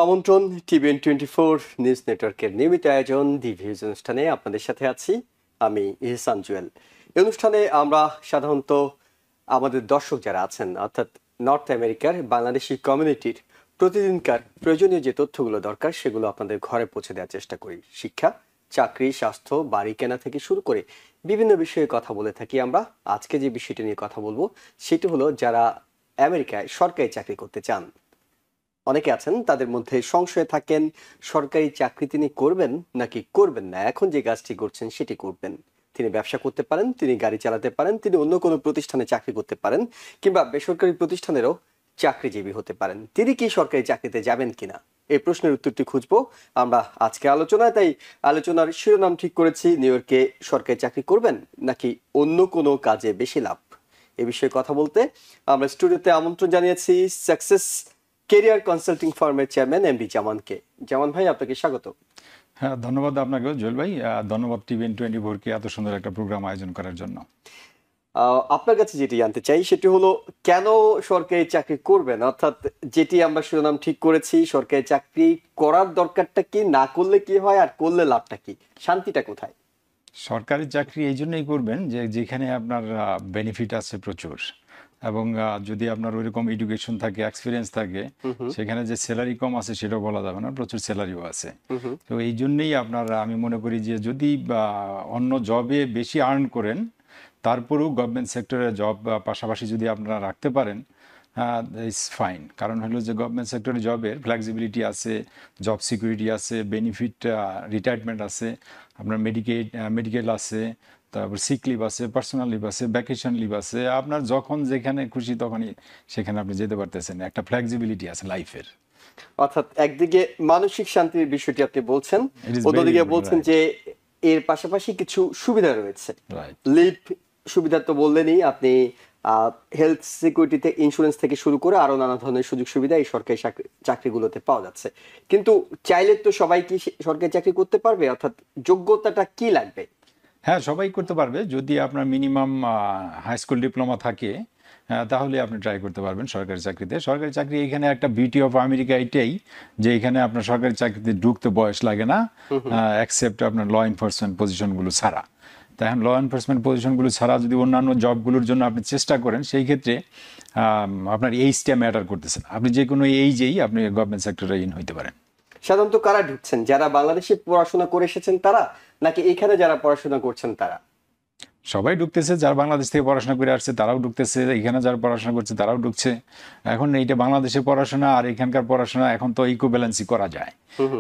আমন্ত্রণ TVN24 news নেটওয়ার্কের নিয়মিত আয়োজন দি ভিউজ অনুষ্ঠানে আপনাদের সাথে আছি আমি ইহসান জুয়েল। এই অনুষ্ঠানে আমরা সাধারণত আমাদের দর্শক যারা আছেন অর্থাৎ নর্থ আমেরিকার বাংলাদেশি কমিউনিটির প্রতিদিনকার প্রয়োজনীয় যে তথ্যগুলো দরকার সেগুলো আপনাদের ঘরে পৌঁছে দেওয়ার চেষ্টা করি। শিক্ষা, চাকরি, স্বাস্থ্য, বাড়ি কেনা থেকে শুরু করে বিভিন্ন বিষয়ে কথা বলে থাকি আমরা। আজকে যে বিষয়টি নিয়ে কথা বলবো সেটি হলো যারা আমেরিকায় সরকারি চাকরি করতে চান। অনেকে আছেন তাদের মধ্যে সংশয়ে থাকেন সরকারি চাকরি তিনি করবেন নাকি করবেন না। এখন যে কাজটি করছেন সেটি করবেন। তিনি ব্যবসা করতে পারেন, তিনি গাড়ি চালাতে পারেন, তিনি অন্য কোনো প্রতিষ্ঠানে চাকরি করতে পারেন কিংবা বেসরকারি প্রতিষ্ঠানেরও চাকরিজীবী হতে পারেন। তিনি কি সরকারি চাকরিতে যাবেন কিনা এই প্রশ্নের উত্তরটি খুঁজবো আমরা আজকে আলোচনায়। তাই আলোচনার শিরোনাম ঠিক করেছি নিউ ইয়র্কে সরকারি চাকরি করবেন নাকি অন্য কোনো কাজে বেশি লাভ। এ বিষয়ে কথা বলতে আমরা স্টুডিওতে আমন্ত্রণ জানিয়েছি সাকসেস কেরিয়ার কনসাল্টিং ফার্মের চেয়ারম্যান এমডি জামানকে। জামান ভাই, আপনাকে স্বাগত। হ্যাঁ, ধন্যবাদ আপনাকেও জুয়েল ভাই। ধন্যবাদ TVN24 কে এত সুন্দর একটা প্রোগ্রাম আয়োজন করার জন্য। আপনার কাছে যেটি জানতে চাই সেটি হলো কেন সরকারি চাকরি করবেন, অর্থাৎ যেটি আমরা শিরোনাম ঠিক করেছি সরকারি চাকরি করার দরকারটা কি, না করলে কি হয়, আর করলে লাভটা কি, শান্তিটা কোথায়? সরকারি চাকরি এই জন্যই করবেন যে যেখানে আপনার বেনিফিট আছে প্রচুর, এবং যদি আপনার ওইরকম এডুকেশন থাকে, এক্সপিরিয়েন্স থাকে, সেখানে যে স্যালারি কম আছে সেটাও বলা যাবে না, প্রচুর স্যালারিও আছে। তো এই জন্যই আপনার আমি মনে করি যে যদি অন্য জবে বেশি আর্ন করেন তারপরেও গভর্নমেন্ট সেক্টরে জব পাশাপাশি যদি আপনারা রাখতে পারেন, ইটস ফাইন। কারণ হলো যে গভর্নমেন্ট সেক্টরে জবের ফ্লেক্সিবিলিটি আছে, জব সিকিউরিটি আছে, বেনিফিট, রিটায়ারমেন্ট আছে, আপনার মেডিকেল আছে, তারপর সিক লিভ আছে, পার্সোনাল লিভ আছে, ভ্যাকেশন লিভ আছে। আপনার যখন যেখানে খুশি তখনই সেখানে আপনি যেতে পারতেছেন, একটা ফ্লেক্সিবিলিটি আছে লাইফের। অর্থাৎ একদিকে মানসিক শান্তির বিষয়টি আপনি বলছেন, অন্যদিকে বলছেন যে এর পাশাপাশি কিছু সুবিধা রয়েছে। লিভ সুবিধা তো বললেনই আপনি, হেলথ সিকিউরিটিতে ইন্স্যুরেন্স থেকে শুরু করে আরো নানা ধরনের সুযোগ সুবিধা এই সরকারি চাকরিগুলোতে পাওয়া যাচ্ছে। কিন্তু চাইলে তো সবাই কি সরকারি চাকরি করতে পারবে, অর্থাৎ যোগ্যতাটা কি লাগবে? হ্যাঁ, সবাই করতে পারবে যদি আপনার মিনিমাম হাই স্কুল ডিপ্লোমা থাকে, তাহলে আপনি ট্রাই করতে পারবেন সরকারি চাকরিতে। সরকারি চাকরি এখানে একটা বিউটি অফ আমেরিকা এটাই যে এখানে আপনার সরকারি চাকরিতে ঢুকতে বয়স লাগে না, অ্যাকসেপ্ট আপনার ল এনফোর্সমেন্ট পজিশনগুলো ছাড়া। তাই ল এনফোর্সমেন্ট পজিশনগুলো ছাড়া যদি অন্যান্য জবগুলোর জন্য আপনি চেষ্টা করেন, সেই ক্ষেত্রে আপনার এইজটা ম্যাটার করতেছে না। আপনি যে কোনো এইজেই আপনি গভর্নমেন্ট সেক্টরে ইন হইতে পারেন। সাধারণত কারা ঢুকছেন? যারা বাংলাদেশে পড়াশোনা করে এসেছেন তারা, নাকি এখানে যারা পড়াশোনা করছেন তারা? সবাই ঢুকতেছে, যারা বাংলাদেশ থেকে পড়াশোনা করে আসছে তারাও ঢুকতেছে, এখানে যারা পড়াশোনা করছে তারাও ঢুকছে। এখন এইটা বাংলাদেশে পড়াশোনা আর এখানকার পড়াশোনা এখন তো ইকুইভ্যালেন্সি করা যায়।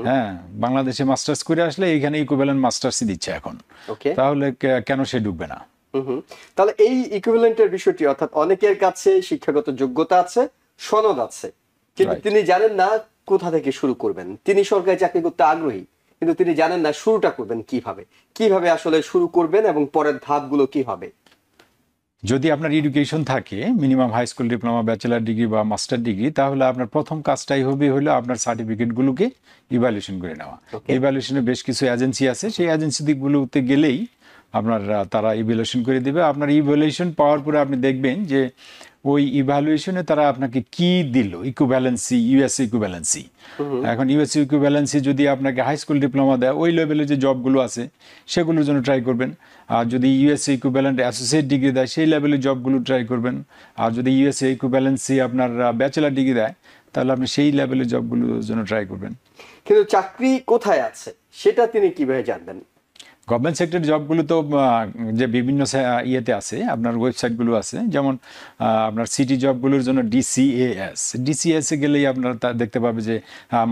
হ্যাঁ, বাংলাদেশে মাস্টার্স করে আসলে এখানে ইকুইভ্যালেন্ট মাস্টার্সই দিচ্ছে এখন, তাহলে কেন সে ঢুকবে না? তাহলে এই ইকুইভ্যালেন্টের বিষয়টি, অর্থাৎ অনেকের কাছে শিক্ষাগত যোগ্যতা আছে, সনদ আছে, কিন্তু তিনি জানেন না কোথা থেকে শুরু করবেন। তিনি সরকারি চাকরি করতে আগ্রহী, কিন্তু তিনি জানেন না শুরুটা করবেন কিভাবে, কিভাবে আসলে শুরু করবেন এবং পরের ধাপগুলো কি হবে। যদি আপনার এডুকেশন থাকে minimum high school diploma, bachelor degree বা মাস্টার ডিগ্রি, তাহলে আপনার প্রথম কাজটাই হলো আপনার সার্টিফিকেটগুলোকে ইভ্যালুয়েশন করে নেওয়া। ইভ্যালুয়েশনে বেশ কিছু এজেন্সি আছে, সেই এজেন্সিগুলোতে গেলেই আপনার তারা ইভ্যালুয়েশন করে দেবে। আপনার ইভ্যালুয়েশন পাওয়ার পরে আপনি দেখবেন যে ওই ইভ্যালুয়েশনে তারা আপনাকে কি দিল, ইকুইভ্যালেন্সি, ইউএসএ ইকুইভ্যালেন্সি। এখন ইউএসএ ইকুইভ্যালেন্সি যদি আপনাকে হাই স্কুল ডিপ্লোমা দেয়, ওই লেভেলের যে জবগুলো আছে সেগুলোর জন্য ট্রাই করবেন। আর যদি ইউএসএ ইকুইভ্যালেন্ট অ্যাসোসিয়েট ডিগ্রি দেয়, সেই লেভেলের জবগুলো ট্রাই করবেন। আর যদি ইউএসএ ইকুইভ্যালেন্সি আপনার ব্যাচেলার ডিগ্রি দেয়, তাহলে আপনি সেই লেভেলের জবগুলোর জন্য ট্রাই করবেন। কিন্তু চাকরি কোথায় আছে সেটা তিনি কিভাবে জানবেন? গভর্নমেন্ট সেক্টর জবগুলো তো যে বিভিন্ন ইয়েতে আছে, আপনার ওয়েবসাইটগুলো আছে, যেমন আপনার সিটি জবগুলোর জন্য ডিসিএস এ গেলেই আপনার তা দেখতে পাবে যে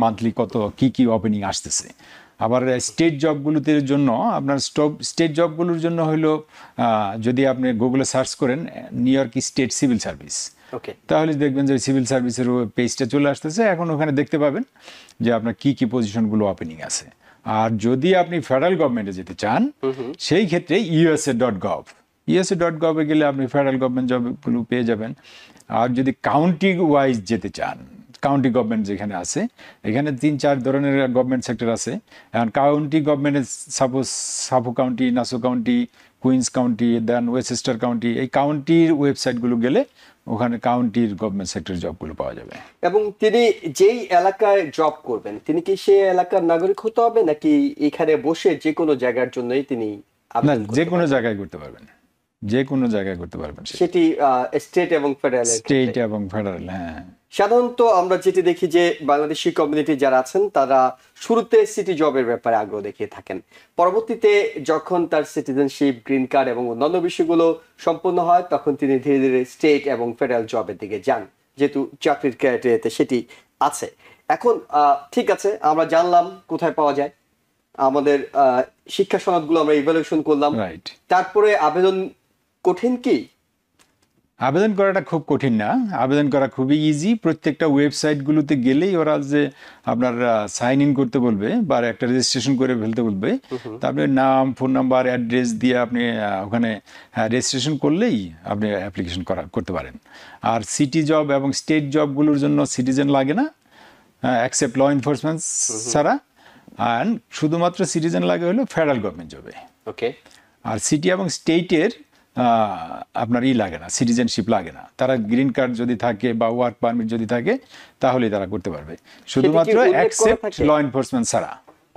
মান্থলি কত কি ওপেনিং আসতেছে। আবার স্টেট জবগুলোতে জন্য আপনার স্টেট জবগুলোর জন্য হলো যদি আপনি গুগলে সার্চ করেন new York state civil service, তাহলে দেখবেন যে সিভিল সার্ভিসের পেজটা চলে আসতেছে। এখন ওখানে দেখতে পাবেন যে আপনার কি পজিশনগুলো ওপেনিং আছে। আর যদি আপনি ফেডারেল গভর্নমেন্টে যেতে চান, সেই ক্ষেত্রে USA.gov গেলে আপনি ফেডারেল গভর্নমেন্ট জবগুলো পেয়ে যাবেন। আর যদি কাউন্টি ওয়াইজ যেতে চান, কাউন্টি গভর্নমেন্ট যেখানে আছে, এখানে 3-4 ধরনের গভর্নমেন্ট সেক্টর আছে। এখন কাউন্টি গভর্নমেন্টে suppose Suffolk county, Nassau county, Queens county, then Westchester county, এই কাউন্টির ওয়েবসাইটগুলো গেলে ওখানে কাউন্টির গভর্নমেন্ট সেক্টর জবগুলো পাওয়া যাবে। এবং তিনি যেই এলাকায় জব করবেন, তিনি কি সেই এলাকার নাগরিক হতে হবে, নাকি এখানে বসে যে কোনো জায়গার জন্যই তিনি না, আবেদন করতে যে কোনো পারবেন? জায়গায় করতে পারবেন, যে কোনো জায়গায় করতে পারবেন, সেটি স্টেট এবং ফেডারেল স্টেট এবং ফেডারেল। হ্যাঁ, সাধারণত আমরা যেটি দেখি যে বাংলাদেশি কমিউনিটি যারা আছেন তারা শুরুতে সিটি জবের ব্যাপারে আগ্রহ দেখিয়ে থাকেন, পরবর্তীতে যখন তার সিটিজেনশিপ, গ্রিন কার্ড এবং অন্যান্য বিষয়গুলো সম্পূর্ণ হয় তখন তিনি ধীরে ধীরে স্টেট এবং ফেডারেল জবের দিকে যান, যেহেতু চাকরির ক্রাইটেরিয়াতে সেটি আছে। এখন ঠিক আছে, আমরা জানলাম কোথায় পাওয়া যায়, আমাদের শিক্ষা সনদগুলো আমরা ইভ্যালুয়েশন করলাম, রাইট। তারপরে আবেদন কঠিন কি? আবেদন করাটা খুব কঠিন না, আবেদন করা খুবই ইজি। প্রত্যেকটা ওয়েবসাইটগুলোতে গেলেই ওরা যে আপনার সাইন ইন করতে বলবে বা একটা রেজিস্ট্রেশন করে ফেলতে বলবে, তারপরে নাম, ফোন নাম্বার, অ্যাড্রেস দিয়ে আপনি ওখানে রেজিস্ট্রেশন করলেই আপনি অ্যাপ্লিকেশন করতে পারেন। আর সিটি জব এবং স্টেট জবগুলোর জন্য সিটিজেন লাগে না, অ্যাকসেপ্ট ল এনফোর্সমেন্ট ছাড়া, অ্যান্ড শুধুমাত্র সিটিজেন লাগে হলো ফেডারেল গভর্নমেন্ট জবে। ওকে। আর সিটি এবং স্টেটের আপনার লাগে না, সিটিজেনশিপ লাগে না। তারা গ্রিন কার্ড যদি থাকে বা ওয়ার্ক পারমিট যদি থাকে তাহলেই তারা করতে পারবে, শুধুমাত্র উল্লেখ করা অ্যাকসেপ্ট থাকে? ল এনফোর্সমেন্ট ছাড়া।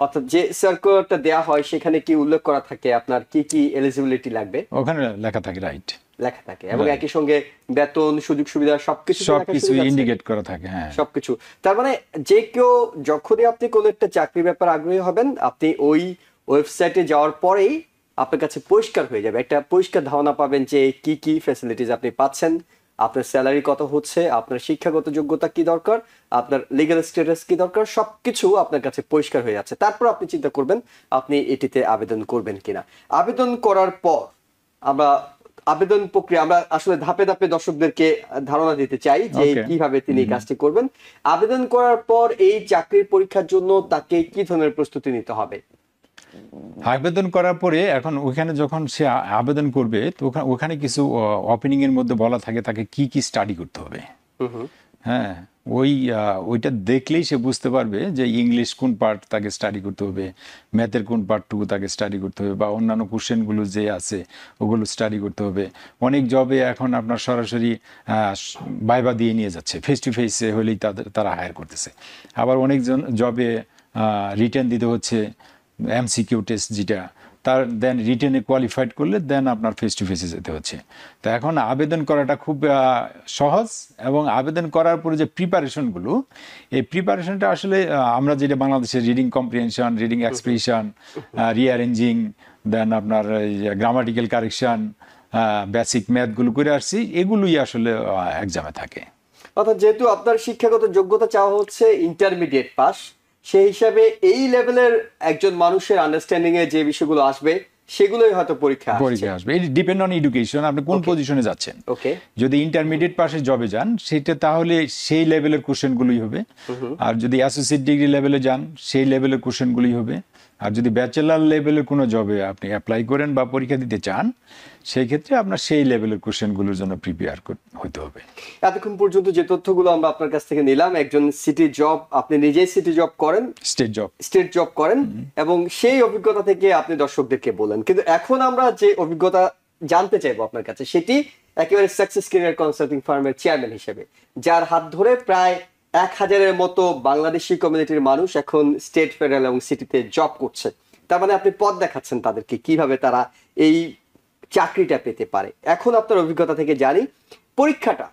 অর্থাৎ যে সার্কুলারটা দেয়া হয় সেখানে কি উল্লেখ করা থাকে আপনার কি কি এলিজিবিলিটি লাগবে? ওখানে লেখা থাকে, রাইট, লেখা থাকে, এবং একই সঙ্গে বেতন, সুযোগ সুবিধা সবকিছু সবকিছু ইন্ডিকেট করা থাকে। হ্যাঁ, সবকিছু। তার মানে যে কেউ যখনই আপনি কোনো একটা চাকরির ব্যাপারে আগ্রহী হবেন, আপনি ওই ওয়েবসাইটে যাওয়ার পরেই আপনার কাছে পরিষ্কার হয়ে যাবে, একটা পরিষ্কার ধারণা পাবেন যে কি কি ফ্যাসিলিটিস আপনি পাচ্ছেন, আপনার স্যালারি কত হচ্ছে, আপনার শিক্ষাগত যোগ্যতা কি দরকার, আপনার লিগ্যাল স্ট্যাটাস কি দরকার, সবকিছু আপনার কাছে পরিষ্কার হয়ে যাচ্ছে। তারপর আপনি চিন্তা করবেন আপনি এটিতে আবেদন করবেন কিনা। আবেদন করার পর আমরা আবেদন প্রক্রিয়া আমরা আসলে ধাপে ধাপে দর্শকদেরকে ধারণা দিতে চাই যে কিভাবে তিনি কাজটি করবেন। আবেদন করার পর এই চাকরির পরীক্ষার জন্য তাকে কি ধরনের প্রস্তুতি নিতে হবে? আবেদন করার পরে এখন ওখানে যখন সে আবেদন করবে তো ওখানে কিছু ওপেনিং এর মধ্যে বলা থাকে তাকে কি কি স্টাডি করতে হবে। হ্যাঁ, ওইটা দেখলেই সে বুঝতে পারবে যে ইংলিশ কোন পার্ট তাকে স্টাডি করতে হবে, ম্যাথের কোন পার্টটুকু তাকে স্টাডি করতে হবে, বা অন্যান্য কোশ্চেনগুলো যে আছে ওগুলো স্টাডি করতে হবে। অনেক জবে এখন আপনার সরাসরি ভাইভা দিয়ে নিয়ে যাচ্ছে, ফেস টু ফেসে হলেই তারা হায়ার করতেছে। আবার অনেকজন জবে রিটেন দিতে হচ্ছে, এমসিকিউ টেস্ট যেটা, তার দেন রিটেনে কোয়ালিফাইড করলে দেন আপনার ফেস টু ফেসে যেতে হচ্ছে। তো এখন আবেদন করাটা খুব সহজ, এবং আবেদন করার পরে যে প্রিপারেশনগুলো, এই প্রিপারেশনটা আসলে আমরা যেটা বাংলাদেশের reading comprehension, reading expression, rearranging, then আপনার গ্রামাটিক্যাল কারেকশন, বেসিক ম্যাথগুলো করে আসছি, এগুলোই আসলে এক্সামে থাকে। অর্থাৎ যেহেতু আপনার শিক্ষাগত যোগ্যতা চাওয়া হচ্ছে ইন্টারমিডিয়েট পাস, সেই হিসাবে এই লেভেলের একজন মানুষের আন্ডারস্ট্যান্ডিং এ যে বিষয়গুলো আসবে সেগুলোই হয়তো পরীক্ষা আসবে। এটা ডিপেন্ড অন এডুকেশন, আপনি কোন পজিশনে যাচ্ছেন। ওকে। যদি ইন্টারমিডিয়েট পাশে জবে যান সেটা তাহলে সেই লেভেলের কোশ্চেনগুলোই হবে, আর যদি অ্যাসোসিয়েট ডিগ্রি লেভেলে যান সেই লেভেলের কোশ্চেনগুলোই হবে। আর যদি ব্যাচেলার লেভেলের কোনো জবে আপনি অ্যাপ্লাই করেন বা পরীক্ষা দিতে চান সেই ক্ষেত্রে আপনার সেই লেভেলের কোশ্চেনগুলোর জন্য প্রিপেয়ার হতে হবে। এতক্ষণ পর্যন্ত যে তথ্যগুলো আমরা আপনার কাছ থেকে নিলাম, একজন সিটি জব, আপনি নিজেই সিটি জব করেন, স্টেট জব করেন, এবং সেই অভিজ্ঞতা থেকে আপনি দর্শকদেরকে বলেন। কিন্তু এখন আমরা যে অভিজ্ঞতা জানতে চাইবো আপনার কাছে সেটি একেবারে সাকসেস ক্যারিয়ার কনসাল্টিং ফার্মের চেয়ারম্যান হিসেবে, যার হাত ধরে প্রায় 1000-এর মতো বাংলাদেশি কমিউনিটির মানুষ এখন স্টেট, ফেডারেল এবং সিটিতে জব করছে। তার মানে আপনি পথ দেখাচ্ছেন তাদেরকে কিভাবে তারা এই চাকরিটা পেতে পারে। এখন আপনার অভিজ্ঞতা থেকে জানি, পরীক্ষাটা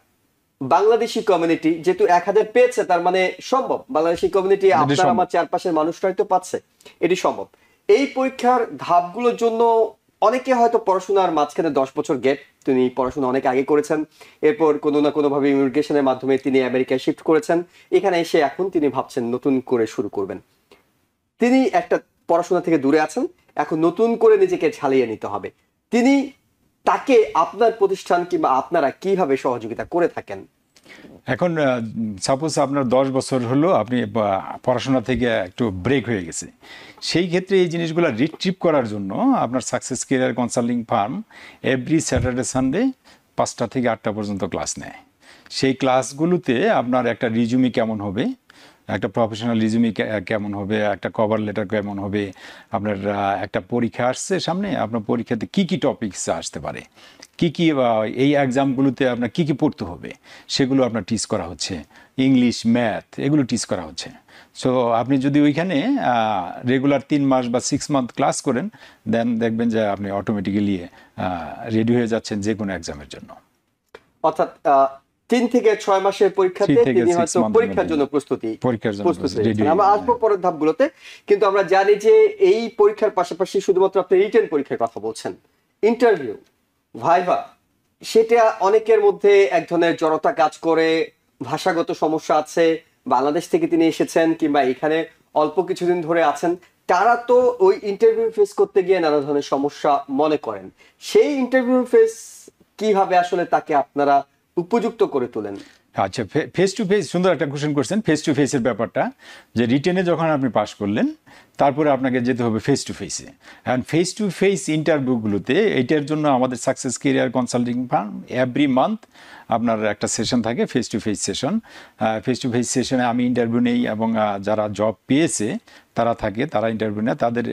বাংলাদেশি কমিউনিটি যেহেতু 1000 পেয়েছে, তার মানে সম্ভব বাংলাদেশি কমিউনিটি আপনার আমার চারপাশের মানুষরাই তো পাচ্ছে, এটি সম্ভব। এই পরীক্ষার ধাপগুলোর জন্য অনেকে হয়তো পড়াশোনার মাঝখানে 10 বছর গ্যাপ, তিনি পড়াশোনা অনেক আগে করেছেন, এরপর কোনো না কোনো ভাবে ইমিগ্রেশনের মাধ্যমে তিনি আমেরিকায় শিফট করেছেন, এখানে এসে এখন তিনি ভাবছেন নতুন করে শুরু করবেন। তিনি একটা পড়াশোনা থেকে দূরে আছেন, এখন নতুন করে নিজেকে ঝালিয়ে নিতে হবে। তাকে আপনার প্রতিষ্ঠান কিংবা আপনারা কিভাবে সহযোগিতা করে থাকেন? এখন সাপোজ আপনার 10 বছর হলো আপনি পড়াশোনা থেকে একটু ব্রেক হয়ে গেছে, সেই ক্ষেত্রে এই জিনিসগুলো রিট্রিভ করার জন্য আপনার success career consulting farm every Saturday Sunday 5টা থেকে 8টা পর্যন্ত ক্লাস নেয়। সেই ক্লাসগুলোতে আপনার একটা রিজিউমি কেমন হবে, একটা প্রফেশনাল রিজিউমি কেমন হবে, একটা কভার লেটার কেমন হবে, আপনার একটা পরীক্ষা আসছে সামনে, আপনার পরীক্ষাতে কি কি টপিকস আসতে পারে, কি কি এই এক্সামগুলোতে আপনার কি কি পড়তে হবে, সেগুলো আপনার টিচ করা হচ্ছে। ইংলিশ, ম্যাথ, এগুলো টিচ করা হচ্ছে। সো আপনি যদি ওইখানে রেগুলার 3 মাস বা 6 মান্থ ক্লাস করেন, দেন দেখবেন যে আপনি অটোমেটিক্যালি রেডি হয়ে যাচ্ছেন যে কোনো এক্সামের জন্য। অর্থাৎ 3 থেকে 6 মাসের পরীক্ষাতে 3 থেকে তিনি 6 হয়তো month পরীক্ষার জন্য প্রস্তুতি ready নিচ্ছেন। আমরা হয়ে আসবো পরের ধাপগুলোতে, কিন্তু আমরা জানি যে এই পরীক্ষার পাশাপাশি শুধুমাত্র আপনি রিটেন পরীক্ষার কথা বলছেন, ইন্টারভিউ, ভাইভা, সেটা অনেকের মধ্যে এক ধরনের জড়তা কাজ করে, ভাষাগত সমস্যা আছে, বাংলাদেশ থেকে তিনি এসেছেন কিংবা এখানে অল্প কিছুদিন ধরে আছেন, তারা তো ওই ইন্টারভিউ ফেস করতে গিয়ে নানা ধরনের সমস্যা মনে করেন। সেই ইন্টারভিউ ফেস কিভাবে আসলে তাকে আপনারা উপযুক্ত করে তোলেন? আচ্ছা, ফেস টু ফেস, সুন্দর একটা কোশ্চেন করছেন। ফেস টু ফেসের ব্যাপারটা, যে রিটেনে যখন আপনি পাস করলেন, তারপরে আপনাকে যেতে হবে ফেস টু ফেসে। অ্যান্ড ফেস টু ফেস ইন্টারভিউগুলোতে এইটার জন্য আমাদের success career consulting farm every month আপনার একটা সেশন থাকে, face to face session. Face to face সেশনে আমি ইন্টারভিউ নেই, এবং যারা জব পেয়েছে তারা থাকে, তারা ইন্টারভিউ নেয়। তাদের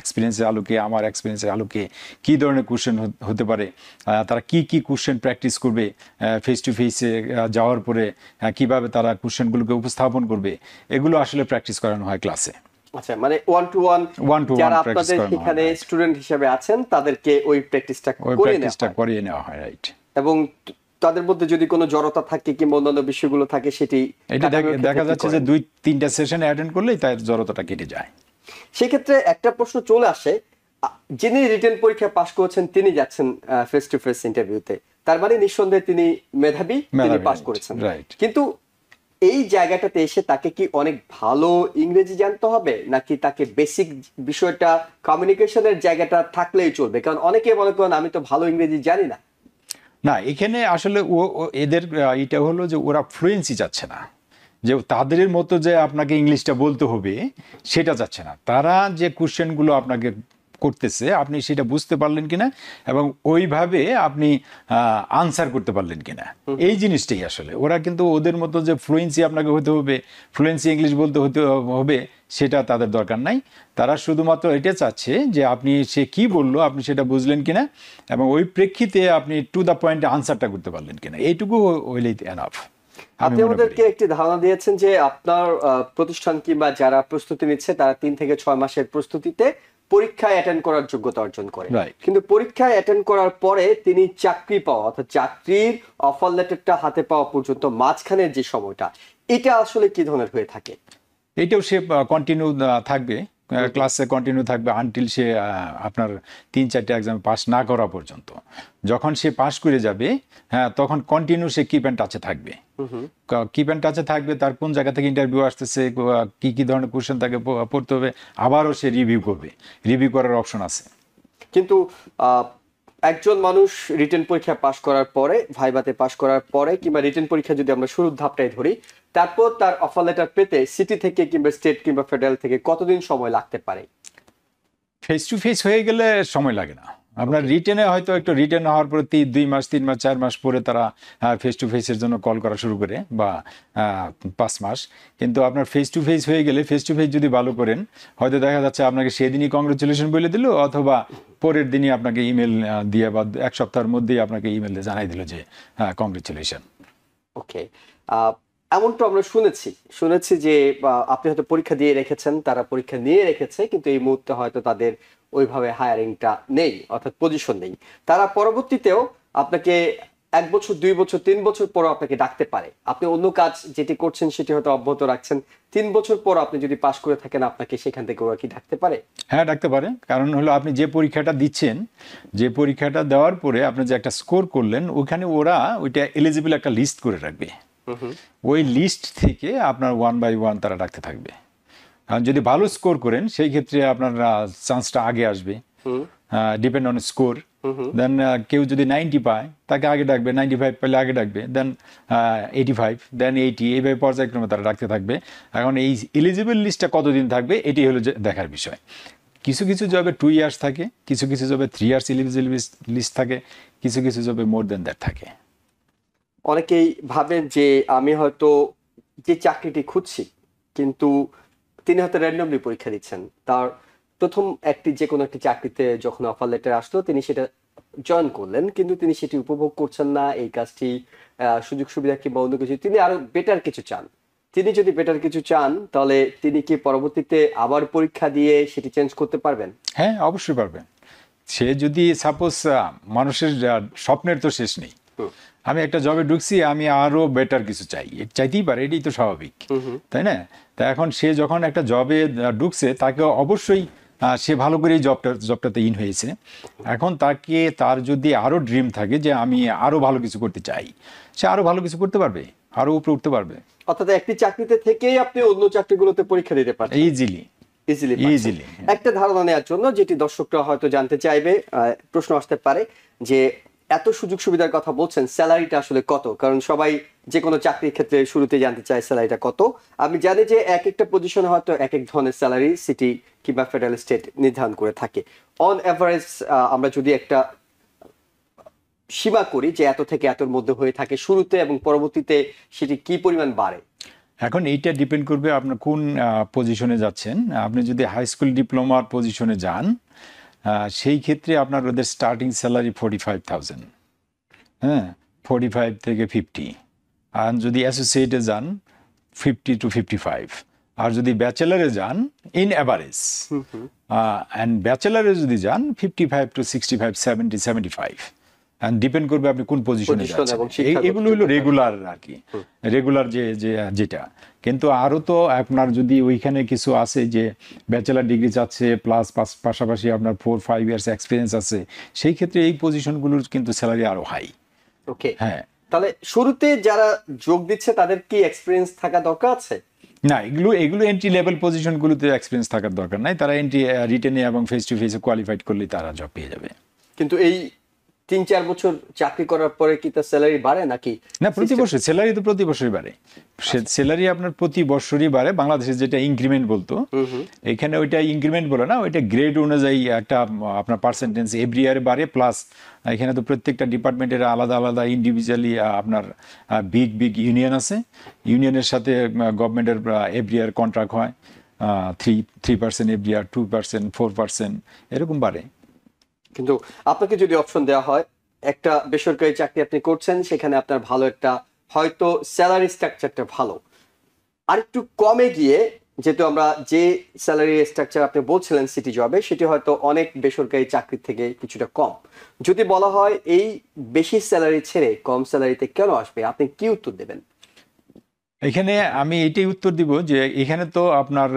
এক্সপিরিয়েন্সের আলোকে, আমার এক্সপিরিয়েন্সের আলোকে কী ধরনের কোশ্চেন হতে পারে, তারা কি কি কোশ্চেন প্র্যাকটিস করবে ফেস টু ফেসে যাওয়ার পরে, কিভাবে তারা কোশ্চেনগুলোকে উপস্থাপন করবে, এগুলো আসলে প্র্যাকটিস করানো হয় ক্লাসে। আচ্ছা, মানে ওয়ান টু ওয়ান যারা practice আপনাদের করানো সেখানে হয়। স্টুডেন্ট হিসেবে আছেন তাদেরকে ওই প্র্যাকটিসটা করিয়ে নেওয়া হয়, রাইট। এবং তাদের মধ্যে যদি কোনো জড়তা থাকে কিংবা অন্যান্য বিষয়গুলো থাকে, সেটি এটা কাটানোর দেখা ক্ষেত্রে কি যাচ্ছে যে করেন? 2-3টা সেশন অ্যাটেন্ড করলেই তার জড়তাটা কেটে যায়। সেক্ষেত্রে একটা প্রশ্ন চলে আসে, যিনি রিটেন পরীক্ষা পাশ করেছেন তিনি যাচ্ছেন ফেস টু ফেস ইন্টারভিউতে, তার মানে নিঃসন্দেহে তিনি মেধাবী, তিনি পাশ right, করেছেন। right. কিন্তু এই জায়গাটাতে এসে তাকে কি অনেক ভালো ইংরেজি জানতে হবে, নাকি তাকে বেসিক বিষয়টা কমিউনিকেশনের জায়গাটা থাকলেই চলবে? কারণ অনেকে মনে করেন আমি তো ভালো ইংরেজি জানি না। না, এখানে আসলে এদের এটা হলো যে ওরা ফ্লুয়েন্সি চাচ্ছে না, যে তাদের মতো যে আপনাকে ইংলিশটা বলতে হবে সেটা চাচ্ছে না। তারা যে কোশ্চেনগুলো আপনাকে করতেছে, আপনি সেটা বুঝতে পারলেন কিনা এবং ওইভাবে আপনি আনসার করতে পারলেন কিনা, এই জিনিসটাই আসলে। ওরা কিন্তু ওদের মতো যে ফ্লুয়েন্সি আপনাকে হতে হবে, ফ্লুয়েন্সি ইংলিশ বলতে হবে, সেটা তাদের দরকার নাই। তারা শুধুমাত্র এটা চাচ্ছে যে আপনি সে কি বললো আপনি সেটা বুঝলেন কিনা, এবং ওই প্রেক্ষিতে আপনি টু দ্য পয়েন্টে আনসারটা করতে পারলেন কিনা, এইটুকু হইলেই এনাফ। আপনি আমাদেরকে একটি ধারণা দিয়েছেন যে আপনার প্রতিষ্ঠান কিংবা যারা প্রস্তুতি নিচ্ছে তারা 3 থেকে 6 মাসের প্রস্তুতিতে পরীক্ষায় অ্যাটেন্ড করার যোগ্যতা অর্জন করে। Right. কিন্তু পরীক্ষায় অ্যাটেন্ড করার পরে তিনি চাকরি পাওয়া অর্থাৎ চাকরির অফার লেটারটা হাতে পাওয়া পর্যন্ত মাঝখানের যে সময়টা, এটা আসলে কি ধরনের হয়ে থাকে? এইটাও সে কন্টিনিউ থাকবে, ক্লাসে কন্টিনিউ থাকবে আনটিল সে আপনার 3-4টে এক্সাম পাস না করা পর্যন্ত। যখন সে পাস করে যাবে, হ্যাঁ, তখন কন্টিনিউ সে কিপ অ্যান্ড টাচে থাকবে। কিপ অ্যান্ড টাচে থাকবে, তার কোন জায়গা থেকে ইন্টারভিউ আসতেছে, কি কি ধরনের কোশ্চেন তাকে পড়তে হবে, আবারও সে রিভিউ করবে, রিভিউ করার অপশন আছে। কিন্তু একজন মানুষ রিটেন পরীক্ষা পাশ করার পরে, ভাইভাতে পাশ করার পরে কিংবা রিটেন পরীক্ষা যদি আমরা শুরুর ধাপটাই ধরি, তারপর তার অফার লেটার পেতে সিটি থেকে কিংবা স্টেট কিংবা ফেডারেল থেকে কতদিন সময় লাগতে পারে? ফেস টু ফেস হয়ে গেলে সময় লাগে না। আপনার রিটেনে হয়তো একটু রিটেন হওয়ার পরে 2 মাস 3 মাস 4 মাস পরে তারা ফেস টু ফেসের জন্য কল করা শুরু করে, বা 5 মাস। কিন্তু আপনার ফেস টু ফেস হয়ে গেলে, ফেস টু ফেস যদি ভালো করেন, হয়তো দেখা যাচ্ছে আপনাকে সেদিনই কংগ্রেচুলেশন বলে দিল, অথবা পরের দিনই আপনাকে ইমেল দিয়ে, বা 1 সপ্তাহের মধ্যেই আপনাকে ইমেল দিয়ে জানাই দিল যে কংগ্রেচুলেশন। ওকে, এমনটা আমরা শুনেছি যে আপনি হয়তো পরীক্ষা দিয়ে রেখেছেন, তারা পরীক্ষা নিয়ে রেখেছে, কিন্তু এই মুহূর্তে হয়তো তাদের ওইভাবে হায়ারিংটা নেই, অর্থাৎ পজিশন নেই। তারা পরবর্তীতেও আপনাকে 1 বছর 2 বছর 3 বছর পরও আপনাকে ডাকতে পারে। আপনি অন্য কাজ যেটি করছেন সেটি হয়তো অব্যাহত রাখছেন, 3 বছর পর আপনি যদি পাশ করে থাকেন আপনাকে সেখান থেকে ওরা কি ডাকতে পারে? হ্যাঁ, ডাকতে পারে। কারণ হলো আপনি যে পরীক্ষাটা দিচ্ছেন, যে পরীক্ষাটা দেওয়ার পরে আপনি যে একটা স্কোর করলেন, ওখানে ওরা ওইটা এলিজিবল একটা লিস্ট করে রাখবে। ওই লিস্ট থেকে আপনার 1 বাই 1 তারা ডাকতে থাকবে। আর যদি ভালো স্কোর করেন সেই ক্ষেত্রে আপনার চান্সটা আগে আসবে, ডিপেন্ড অন স্কোর। দেন কেউ যদি 90 পায় তাকে আগে ডাকবে, 95 পেলে আগে ডাকবে, দেন 85, দেন 80, এইভাবে পর্যায়ক্রমে তারা ডাকতে থাকবে। এখন এই এলিজিবল লিস্টটা কতদিন থাকবে এটি হলো দেখার বিষয়। কিছু কিছু জবে 2 ইয়ার্স থাকে, কিছু কিছু জবে 3 ইয়ার্স এলিজিবল লিস্ট থাকে, কিছু কিছু জবে মোর দেন দ্যাট থাকে। অনেকেই ভাবেন যে আমি হয়তো যে চাকরিটি খুঁজছি কিন্তু তিনি হয়তো র্যান্ডমলি পরীক্ষা দিচ্ছেন, তার প্রথম যে কোনো একটি চাকরিতে যখন অফার লেটার আসলো তিনি সেটা জয়েন করলেন, কিন্তু তিনি সেটি উপভোগ করছেন না, এই কাজটি সুযোগ সুবিধা কিংবা অন্য কিছু, তিনি আরো বেটার কিছু চান। তিনি যদি বেটার কিছু চান তাহলে তিনি কি পরবর্তীতে আবার পরীক্ষা দিয়ে সেটি চেঞ্জ করতে পারবেন? হ্যাঁ, অবশ্যই পারবেন। সে যদি সাপোজ মানুষের স্বপ্নের তো শেষ নেই, আমি একটা জবে ঢুকছি, আমি আরো বেটার কিছু চাই, চাইতেই পারে, এটাই তো স্বাভাবিক, তাই না? তা এখন সে যখন একটা জবে ঢুকছে তাকে অবশ্যই সে ভালো করে জবটাতে ইন হয়েছে। এখন তার যদি আরো ড্রিম থাকে যে আমি আরো ভালো কিছু করতে চাই, সে আরো ভালো কিছু করতে পারবে, আরো উপরে উঠতে পারবে। অর্থাৎ একটি চাকরিতে থেকেই আপনি অন্য চাকরিগুলোতে পরীক্ষা দিতে পারছেন ইজিলি। একটা ধারণা নেওয়ার জন্য, যেটি দর্শকরা হয়তো জানতে চাইবে, প্রশ্ন আসতে পারে যে এত সুযোগ সুবিধার কথা বলছেন, স্যালারিটা আসলে কত? কারণ সবাই যে কোনো চাকরির ক্ষেত্রে শুরুতে জানতে চায় স্যালারিটা কত। আমি জানি যে এক একটা পজিশনে হয়তো এক এক ধরনের স্যালারি সিটি কিংবা ফেডারেল স্টেট নির্ধারণ করে থাকে। অন এভারেজ আমরা যদি একটা সীমা করি যে এত থেকে এতর মধ্যে হয়ে থাকে শুরুতে, এবং পরবর্তীতে সেটি কি পরিমাণ বাড়ে? এখন এইটা ডিপেন্ড করবে আপনার কোন পজিশনে যাচ্ছেন। আপনি যদি হাই স্কুল ডিপ্লোমার পজিশনে যান, সেই ক্ষেত্রে আপনার ওদের স্টার্টিং স্যালারি 45,000, হ্যাঁ, 45 থেকে 50। আর যদি অ্যাসোসিয়েটে যান 50 to 55। আর যদি ব্যাচেলারে যান ইন অ্যাভারেজ, অ্যান্ড ব্যাচেলারে যদি যান 55 to 65, 70, 75। ডিপেন্ড করবে আপনি কোন পজিশনে যাচ্ছেন। এগুলো হলো রেগুলার আর কি, রেগুলার যেটা। কিন্তু আরো তো আপনার যদি ওইখানে কিছু আছে যে ব্যাচেলার ডিগ্রি চাচ্ছে প্লাস পাশাপাশি আপনার 4-5 ইয়ার্স এক্সপিরিয়েন্স আছে, সেই ক্ষেত্রে এই পজিশনগুলোর কিন্তু স্যালারি আরো হাই। ওকে, হ্যাঁ। তাহলে শুরুতে যারা যোগ দিচ্ছে তাদের কি এক্সপিরিয়েন্স থাকা দরকার আছে? না, এগুলো এন্ট্রি লেভেল পজিশনগুলোতে এক্সপিরিয়েন্স থাকার দরকার নাই। তারা এন্ট্রি রিটেনে এবং ফেস টু ফেসে কোয়ালিফাইড করলে তারা জব পেয়ে যাবে। কিন্তু এই 3-4 বছর চাকরি করার পরে কি তার স্যালারি বাড়ে নাকি? না, প্রতি বছর স্যালারি তো প্রতি বছরই বাড়ে। স্যালারি আপনার প্রতি বছরই বাড়ে। বাংলাদেশে যেটা ইনক্রিমেন্ট বলতো, এখানে ওইটা ইনক্রিমেন্ট বলে না, ওইটা গ্রেড অনুযায়ী একটা আপনার পার্সেন্টেজ এভরি ইয়ারে বাড়ে। প্লাস এখানে তো প্রত্যেকটা ডিপার্টমেন্টের আলাদা আলাদা ইন্ডিভিজুয়ালি আপনার বিগ ইউনিয়ন আছে। ইউনিয়নের সাথে গভর্নমেন্টের এভরি ইয়ার কন্ট্রাক্ট হয়, 3% এভরি ইয়ার, 2%, 4% এরকম বাড়ে। কিন্তু আপনাকে যদি অপশন দেওয়া হয়, একটা বেসরকারি চাকরি আপনি করছেন, সেখানে আপনার ভালো একটা হয়তো স্যালারি স্ট্রাকচারটা ভালো, আর একটু কমে গিয়ে, যেহেতু আমরা যে স্যালারি স্ট্রাকচার আপনি বলছিলেন সিটি জবে, সেটি হয়তো অনেক বেসরকারি চাকরির থেকে কিছুটা কম, যদি বলা হয় এই বেশি স্যালারি ছেড়ে কম স্যালারিতে কেন আসবে, আপনি কি উত্তর দেবেন? এখানে আমি এটাই উত্তর দিব যে এখানে তো আপনার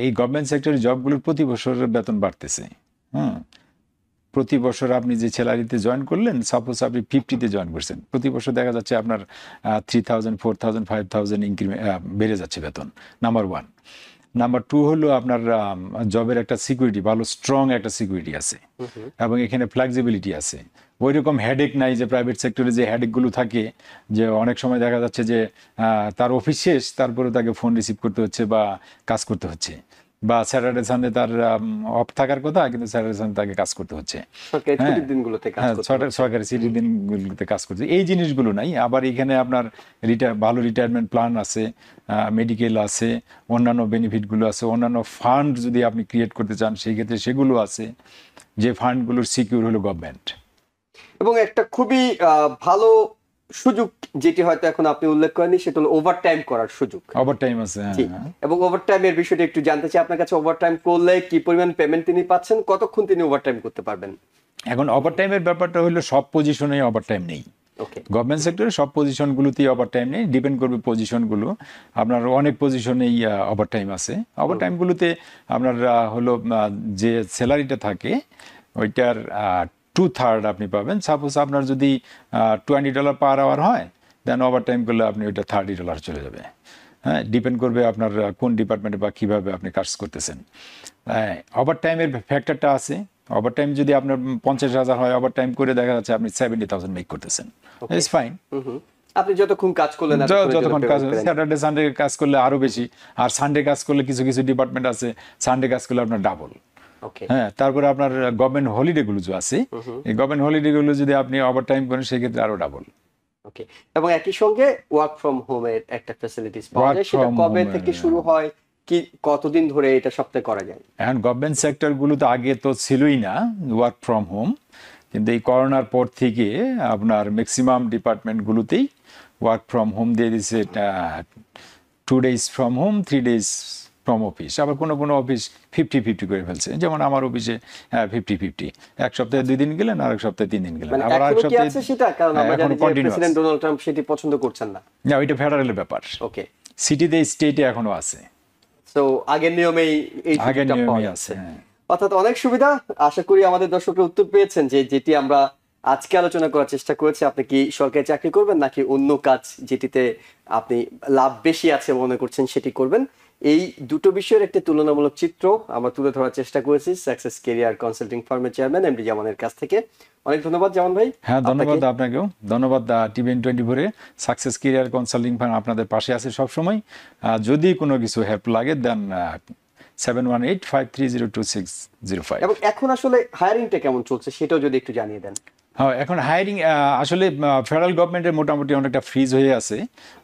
এই গভর্নমেন্ট সেক্টরের জবগুলোর প্রতি বছর বেতন বাড়তেছে। প্রতি বছর আপনি যে স্যালারিতে জয়েন করলেন, সাপোজ আপনি 50-তে জয়েন করছেন, প্রতি বছর দেখা যাচ্ছে আপনার 3,000, 4,000, 5,000 ইনক্রিমেন্ট বেড়ে যাচ্ছে বেতন। নাম্বার 1। নাম্বার 2 হলো আপনার জবের একটা সিকিউরিটি, ভালো স্ট্রং একটা সিকিউরিটি আছে, এবং এখানে ফ্লেক্সিবিলিটি আছে। ওই রকম হেডেক নাই যে প্রাইভেট সেক্টরে যে হেডেকগুলো থাকে, যে অনেক সময় দেখা যাচ্ছে যে তার অফিস শেষ, তারপরে তাকে ফোন রিসিভ করতে হচ্ছে বা কাজ করতে হচ্ছে, বা স্যাটারডে সানডে তার অফ থাকার কথা, কিন্তু স্যাটারডে সানডে তাকে কাজ করতে হচ্ছে। সরকারি ছুটির দিনগুলোতে কাজ করতে, এই জিনিসগুলো নাই। আবার এখানে আপনার ভালো রিটায়ারমেন্ট প্ল্যান আছে, মেডিকেল আছে, অন্যান্য বেনিফিটগুলো আছে, অন্যান্য ফান্ড যদি আপনি ক্রিয়েট করতে চান সেই ক্ষেত্রে সেগুলো আছে, যে ফান্ডগুলোর সিকিউর হলো গভর্নমেন্ট। এবং একটা খুবই ভালো সুযোগ যেটি হয়তো এখন আপনি উল্লেখ করেননি, সেটা হলো ওভারটাইম করার সুযোগ। ওভারটাইম আছে, এবং ওভারটাইমের বিষয়টা একটু জানতে চাই আপনার কাছে। ওভারটাইম করলে কি পরিমাণ পেমেন্ট তিনি পাচ্ছেন, কতক্ষণ তিনি ওভারটাইম করতে পারবেন? এখন ওভারটাইমের ব্যাপারটা হলো সব পজিশনেই ওভারটাইম নেই। গভর্নমেন্ট সেক্টরে সব পজিশনগুলোতেই ওভারটাইম নেই, ডিপেন্ড করবে পজিশনগুলো। আপনার অনেক পজিশনেই ওভারটাইম আছে। ওভারটাইমগুলোতে আপনার হলো যে স্যালারিটা থাকে ওইটার 2/3 আপনি পাবেন। সাপোজ আপনার যদি $20 পার আওয়ার হয়, দেন ওভারটাইম করলে আপনি ওইটা $30 চলে যাবে। হ্যাঁ, ডিপেন্ড করবে আপনার কোন ডিপার্টমেন্টে বা কীভাবে আপনি কাজ করতেছেন। ওভারটাইমের ফ্যাক্টরটা আছে। ওভারটাইম যদি আপনার 50,000 হয়, ওভারটাইম করে দেখা যাচ্ছে আপনি 70,000 মেক করতেছেন, ইটস ফাইন। আপনি যতক্ষণ কাজ করলেন, যতক্ষণ কাজ, স্যাটারডে সানডে কাজ করলে আরো বেশি, আর সানডে কাজ করলে কিছু কিছু ডিপার্টমেন্ট আছে সানডে কাজ করলে আপনার ডাবল। হ্যাঁ, তারপরে আপনার গভর্নমেন্ট হলিডে গুলো যে আছে, এই গভর্নমেন্ট হলিডে গুলো যদি আপনি ওভারটাইম করেন সেক্ষেত্রে আরো ডাবল। এবং একই সঙ্গে ওয়ার্ক ফ্রম হোমের একটা ফ্যাসিলিটিস পাওয়া যায়, সেটা কবে থেকে শুরু হয় কি কতদিন ধরে এটা সপ্তাহে করা যায়? এখন গভর্নমেন্ট সেক্টরগুলোতে আগে তো ছিলই না ওয়ার্ক ফ্রম হোম, কিন্তু এই করোনার পর থেকে আপনার ম্যাক্সিমাম ডিপার্টমেন্টগুলোতেই ওয়ার্ক ফ্রম হোম দিয়ে দিচ্ছে। 2 days from home, 3 days from office. আবার কোনো কোনো অফিস 50-50 করে ফেলছে, যেমন আমার অফিসে 50-50, এক সপ্তাহে 2 দিন গেলেন, আরেক সপ্তাহে 3 দিন গেলেন, মানে আবার আরেক এখনো কি সপ্তাহে আছে সেটা? কারণ আমরা এখনো জানি যে continuous। প্রেসিডেন্ট ডোনাল্ড ট্রাম্প সেটি পছন্দ করছেন না। না, ওইটা ফেডারেলের ব্যাপার। ওকে, সিটিতে, স্টেটে এখনো আছে, তো আগের নিয়মেই এই আগের সুযোগটা পাওয়া নিয়মই যাচ্ছে। আছে। হ্যাঁ। অর্থাৎ অনেক সুবিধা। আশা করি আমাদের দর্শকরা উত্তর পেয়েছেন যে যেটি আমরা আজকে আলোচনা করার চেষ্টা করেছি। আপনি কি সরকারি চাকরি করবেন নাকি অন্য কাজ যেটিতে আপনি লাভ বেশি আছে মনে করছেন সেটি করবেন, এই দুটো বিষয়ের একটি তুলনামূলক চিত্র আমরা তুলে ধরার চেষ্টা করেছি সাকসেস ক্যারিয়ার কনসাল্টিং ফার্মের চেয়ারম্যান এমডি জামানের কাছ থেকে। অনেক ধন্যবাদ জামান ভাই। হ্যাঁ, ধন্যবাদ আপনাকেও। ধন্যবাদ টিভিএন 24-এ সাকসেস ক্যারিয়ার কনসাল্টিং ফার্ম আপনাদের পাশে আছে সবসময়। যদি কোনো কিছু হেল্প লাগে দেন 718-530-2605। এবং এখন আসলে হায়ারিংটা কেমন চলছে সেটাও যদি একটু জানিয়ে দেন। হ্যাঁ, এখন হায়ারিং আসলে ফেডারেল গভর্নমেন্টের মোটামুটি অনেকটা ফ্রিজ হয়ে আছে,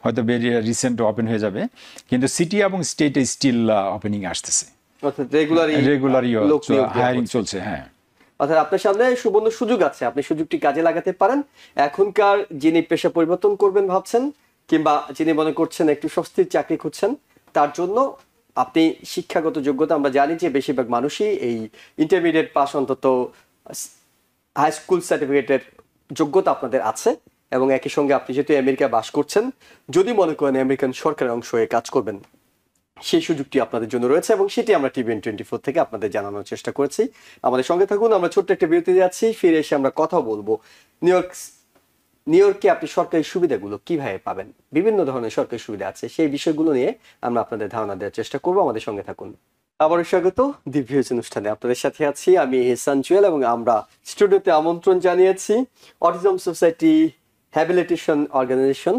হয়তো ভেরি রিসেন্ট ওপেন হয়ে যাবে, কিন্তু সিটি এবং স্টেটে স্টিল ওপেনিং আসতেছে, অর্থাৎ রেগুলারই হায়ারিং চলছে। হ্যাঁ, অর্থাৎ আপনার সামনে সুবর্ণ সুযোগ আছে, আপনি সুযোগটি কাজে লাগাতে পারেন। এখনকার যিনি পেশা পরিবর্তন করবেন ভাবছেন, কিংবা যিনি মনে করছেন একটু স্বস্তির চাকরি খুঁজছেন, তার জন্য আপনি শিক্ষাগত যোগ্যতা, আমরা জানি যে বেশিরভাগ মানুষই এই ইন্টারমিডিয়েট পাস, অন্তত হাই স্কুল সার্টিফিকেটের যোগ্যতা আপনাদের আছে। এবং একই সঙ্গে আপনি যেহেতু আমেরিকায় বাস করছেন, যদি মনে করেন আমেরিকান সরকারের অংশ হয়ে কাজ করবেন, সেই সুযোগটি আপনাদের জন্য রয়েছে এবং সেটি আমরা টিভিএন 24 থেকে আপনাদের জানানোর চেষ্টা করেছি। আমাদের সঙ্গে থাকুন, আমরা ছোট্ট একটা বিরতি যাচ্ছি, ফিরে এসে আমরা কথা বলবো নিউ ইয়র্কে আপনি সরকারি সুবিধাগুলো কিভাবে পাবেন, বিভিন্ন ধরনের সরকারি সুবিধা আছে, সেই বিষয়গুলো নিয়ে আমরা আপনাদের ধারণা দেওয়ার চেষ্টা করবো। আমাদের সঙ্গে থাকুন। আবারও স্বাগত দি ভিউজ অনুষ্ঠানে, আপনাদের সাথে আছি আমি এহসান জুয়েল এবং আমরা স্টুডিওতে আমন্ত্রণ জানিয়েছি autism society habilitation organisation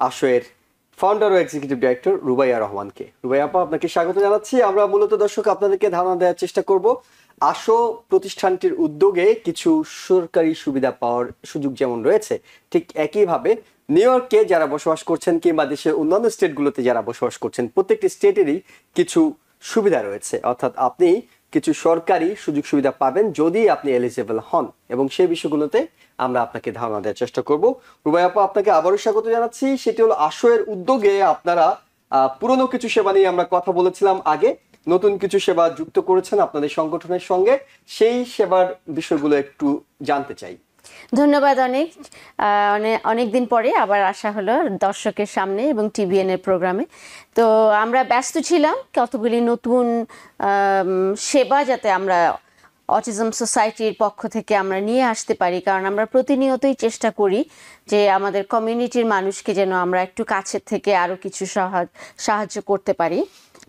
ASHO-এর founder ও এক্সিকিউটিভ ডাইরেক্টর রুবাইয়া রহমানকে। রুবাইয়া আপা, আপনাকে স্বাগত জানাচ্ছি। আমরা মূলত দর্শক আপনাদেরকে ধারণা দেওয়ার চেষ্টা করব ASHO প্রতিষ্ঠানটির উদ্যোগে কিছু সরকারি সুবিধা পাওয়ার সুযোগ যেমন রয়েছে, ঠিক একইভাবে নিউ ইয়র্কে যারা বসবাস করছেন কিংবা দেশের অন্যান্য স্টেটগুলোতে যারা বসবাস করছেন, প্রত্যেকটি স্টেটেরই কিছু সুবিধা রয়েছে। অর্থাৎ আপনি কিছু সরকারি সুযোগ সুবিধা পাবেন যদি আপনি এলিজিবল হন, এবং সেই বিষয়গুলোতে আমরা আপনাকে ধারণা দেওয়ার চেষ্টা করব। রুবাইয়া আপা, আপনাকে আবারও স্বাগত জানাচ্ছি। সেটি হলো ASHO-এর উদ্যোগে আপনারা পুরনো কিছু সেবা নিয়ে আমরা কথা বলেছিলাম আগে, নতুন কিছু সেবা যুক্ত করেছেন আপনাদের সংগঠনের সঙ্গে, সেই সেবার বিষয়গুলো একটু জানতে চাই। ধন্যবাদ। অনেক দিন পরে আবার আসা হলো দর্শকের সামনে এবং টিভিএন এর প্রোগ্রামে। তো আমরা ব্যস্ত ছিলাম কতগুলি নতুন সেবা যাতে আমরা অটিজম সোসাইটির পক্ষ থেকে আমরা নিয়ে আসতে পারি, কারণ আমরা প্রতিনিয়তই চেষ্টা করি যে আমাদের কমিউনিটির মানুষকে যেন আমরা একটু কাছের থেকে আরও কিছু সাহায্য করতে পারি।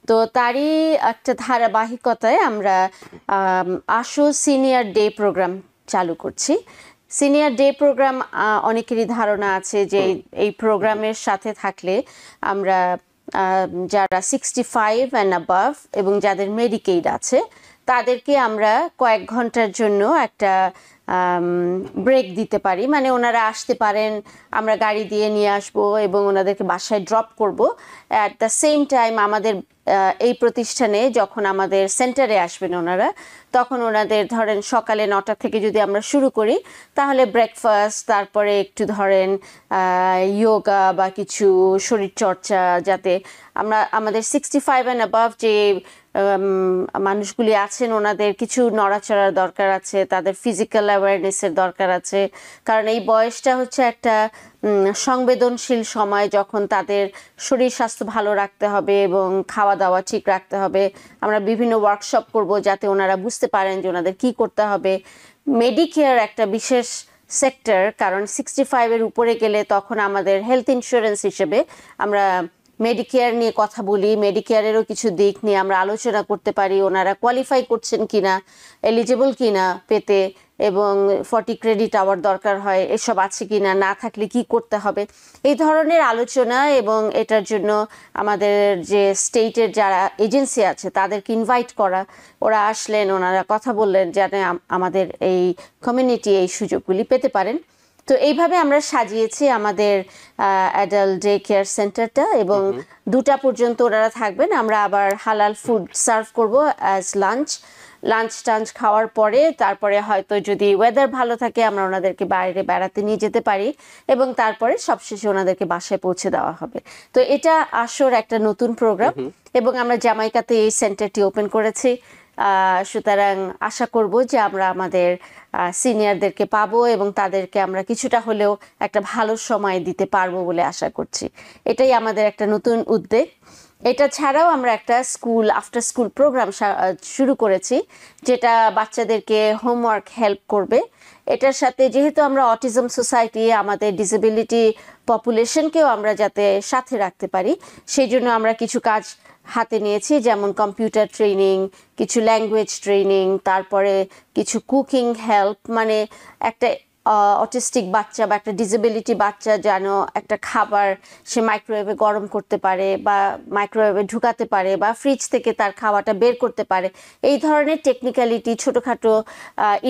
তো তারই একটা ধারাবাহিকতায় আমরা ASHO সিনিয়র ডে প্রোগ্রাম চালু করছি। সিনিয়র ডে প্রোগ্রাম অনেকেরই ধারণা আছে যে এই প্রোগ্রামের সাথে থাকলে আমরা যারা 65 অ্যান্ড অ্যাবাভ এবং যাদের মেডিকেইড আছে তাদেরকে আমরা কয়েক ঘন্টার জন্য একটা ব্রেক দিতে পারি। মানে ওনারা আসতে পারেন, আমরা গাড়ি দিয়ে নিয়ে আসব এবং ওনাদেরকে বাসায় ড্রপ করব। অ্যাট দ্য সেম টাইম আমাদের এই প্রতিষ্ঠানে যখন আমাদের সেন্টারে আসবেন ওনারা, তখন ওনাদের ধরেন সকালে 9টা থেকে যদি আমরা শুরু করি, তাহলে ব্রেকফাস্ট, তারপরে একটু ধরেন যোগা বা কিছু শরীরচর্চা, যাতে আমরা আমাদের 65 অ্যান্ড অ্যাবাভ যে মানুষগুলি আছেন ওনাদের কিছু নড়াচড়ার দরকার আছে, তাদের ফিজিক্যাল অ্যাওয়ারনেসের দরকার আছে। কারণ এই বয়সটা হচ্ছে একটা সংবেদনশীল সময়, যখন তাদের শরীর স্বাস্থ্য ভালো রাখতে হবে এবং খাওয়া দাওয়া ঠিক রাখতে হবে। আমরা বিভিন্ন ওয়ার্কশপ করব যাতে ওনারা বুঝতে পারেন যে ওনাদের কী করতে হবে। মেডিকেয়ার একটা বিশেষ সেক্টর, কারণ 65-এর উপরে গেলে তখন আমাদের হেলথ ইন্স্যুরেন্স হিসেবে আমরা মেডিকেয়ার নিয়ে কথা বলি, মেডিকেয়ারেরও কিছু দিক নিয়ে আমরা আলোচনা করতে পারি, ওনারা কোয়ালিফাই করছেন কিনা, এলিজিবল কিনা পেতে, এবং 40 ক্রেডিট আওয়ার দরকার হয়, এসব আছে কিনা, না থাকলে কি করতে হবে, এই ধরনের আলোচনা। এবং এটার জন্য আমাদের যে স্টেটের যারা এজেন্সি আছে তাদেরকে ইনভাইট করা, ওরা আসলেন, ওনারা কথা বললেন যাতে আমাদের এই কমিউনিটি এই সুযোগগুলি পেতে পারেন। তো এইভাবে আমরা সাজিয়েছি আমাদের অ্যাডাল্ট ডে কেয়ার সেন্টারটা, এবং 2টা পর্যন্ত ওনারা থাকবেন। আমরা আবার হালাল ফুড সার্ভ করব অ্যাজ লাঞ্চ টাঞ্চ খাওয়ার পরে, তারপরে হয়তো যদি ওয়েদার ভালো থাকে আমরা ওনাদেরকে বাইরে বেড়াতে নিয়ে যেতে পারি, এবং তারপরে সবশেষে ওনাদেরকে বাসায় পৌঁছে দেওয়া হবে। তো এটা আসর একটা নতুন প্রোগ্রাম, এবং আমরা জামাইকাতে এই সেন্টারটি ওপেন করেছি। সুতরাং আশা করব যে আমরা আমাদের সিনিয়রদেরকে পাবো এবং তাদেরকে আমরা কিছুটা হলেও একটা ভালো সময় দিতে পারবো বলে আশা করছি। এটাই আমাদের একটা নতুন উদ্যোগ। এটা ছাড়াও আমরা একটা আফটার স্কুল প্রোগ্রাম শুরু করেছি, যেটা বাচ্চাদেরকে হোমওয়ার্ক হেল্প করবে। এটার সাথে যেহেতু আমরা অটিজম সোসাইটি, আমাদের ডিসেবিলিটি পপুলেশনকেও আমরা যাতে সাথে রাখতে পারি, সেই জন্য আমরা কিছু কাজ হাতে নিয়েছি, যেমন কম্পিউটার ট্রেনিং, কিছু ল্যাঙ্গুয়েজ ট্রেনিং, তারপরে কিছু কুকিং হেল্প, মানে একটা অটিস্টিক বাচ্চা বা একটা ডিসেবিলিটি বাচ্চা যেন একটা খাবার সে মাইক্রোওয়েভে গরম করতে পারে বা মাইক্রোওয়েভে ঢুকাতে পারে বা ফ্রিজ থেকে তার খাওয়াটা বের করতে পারে, এই ধরনের টেকনিক্যালিটি, ছোটোখাটো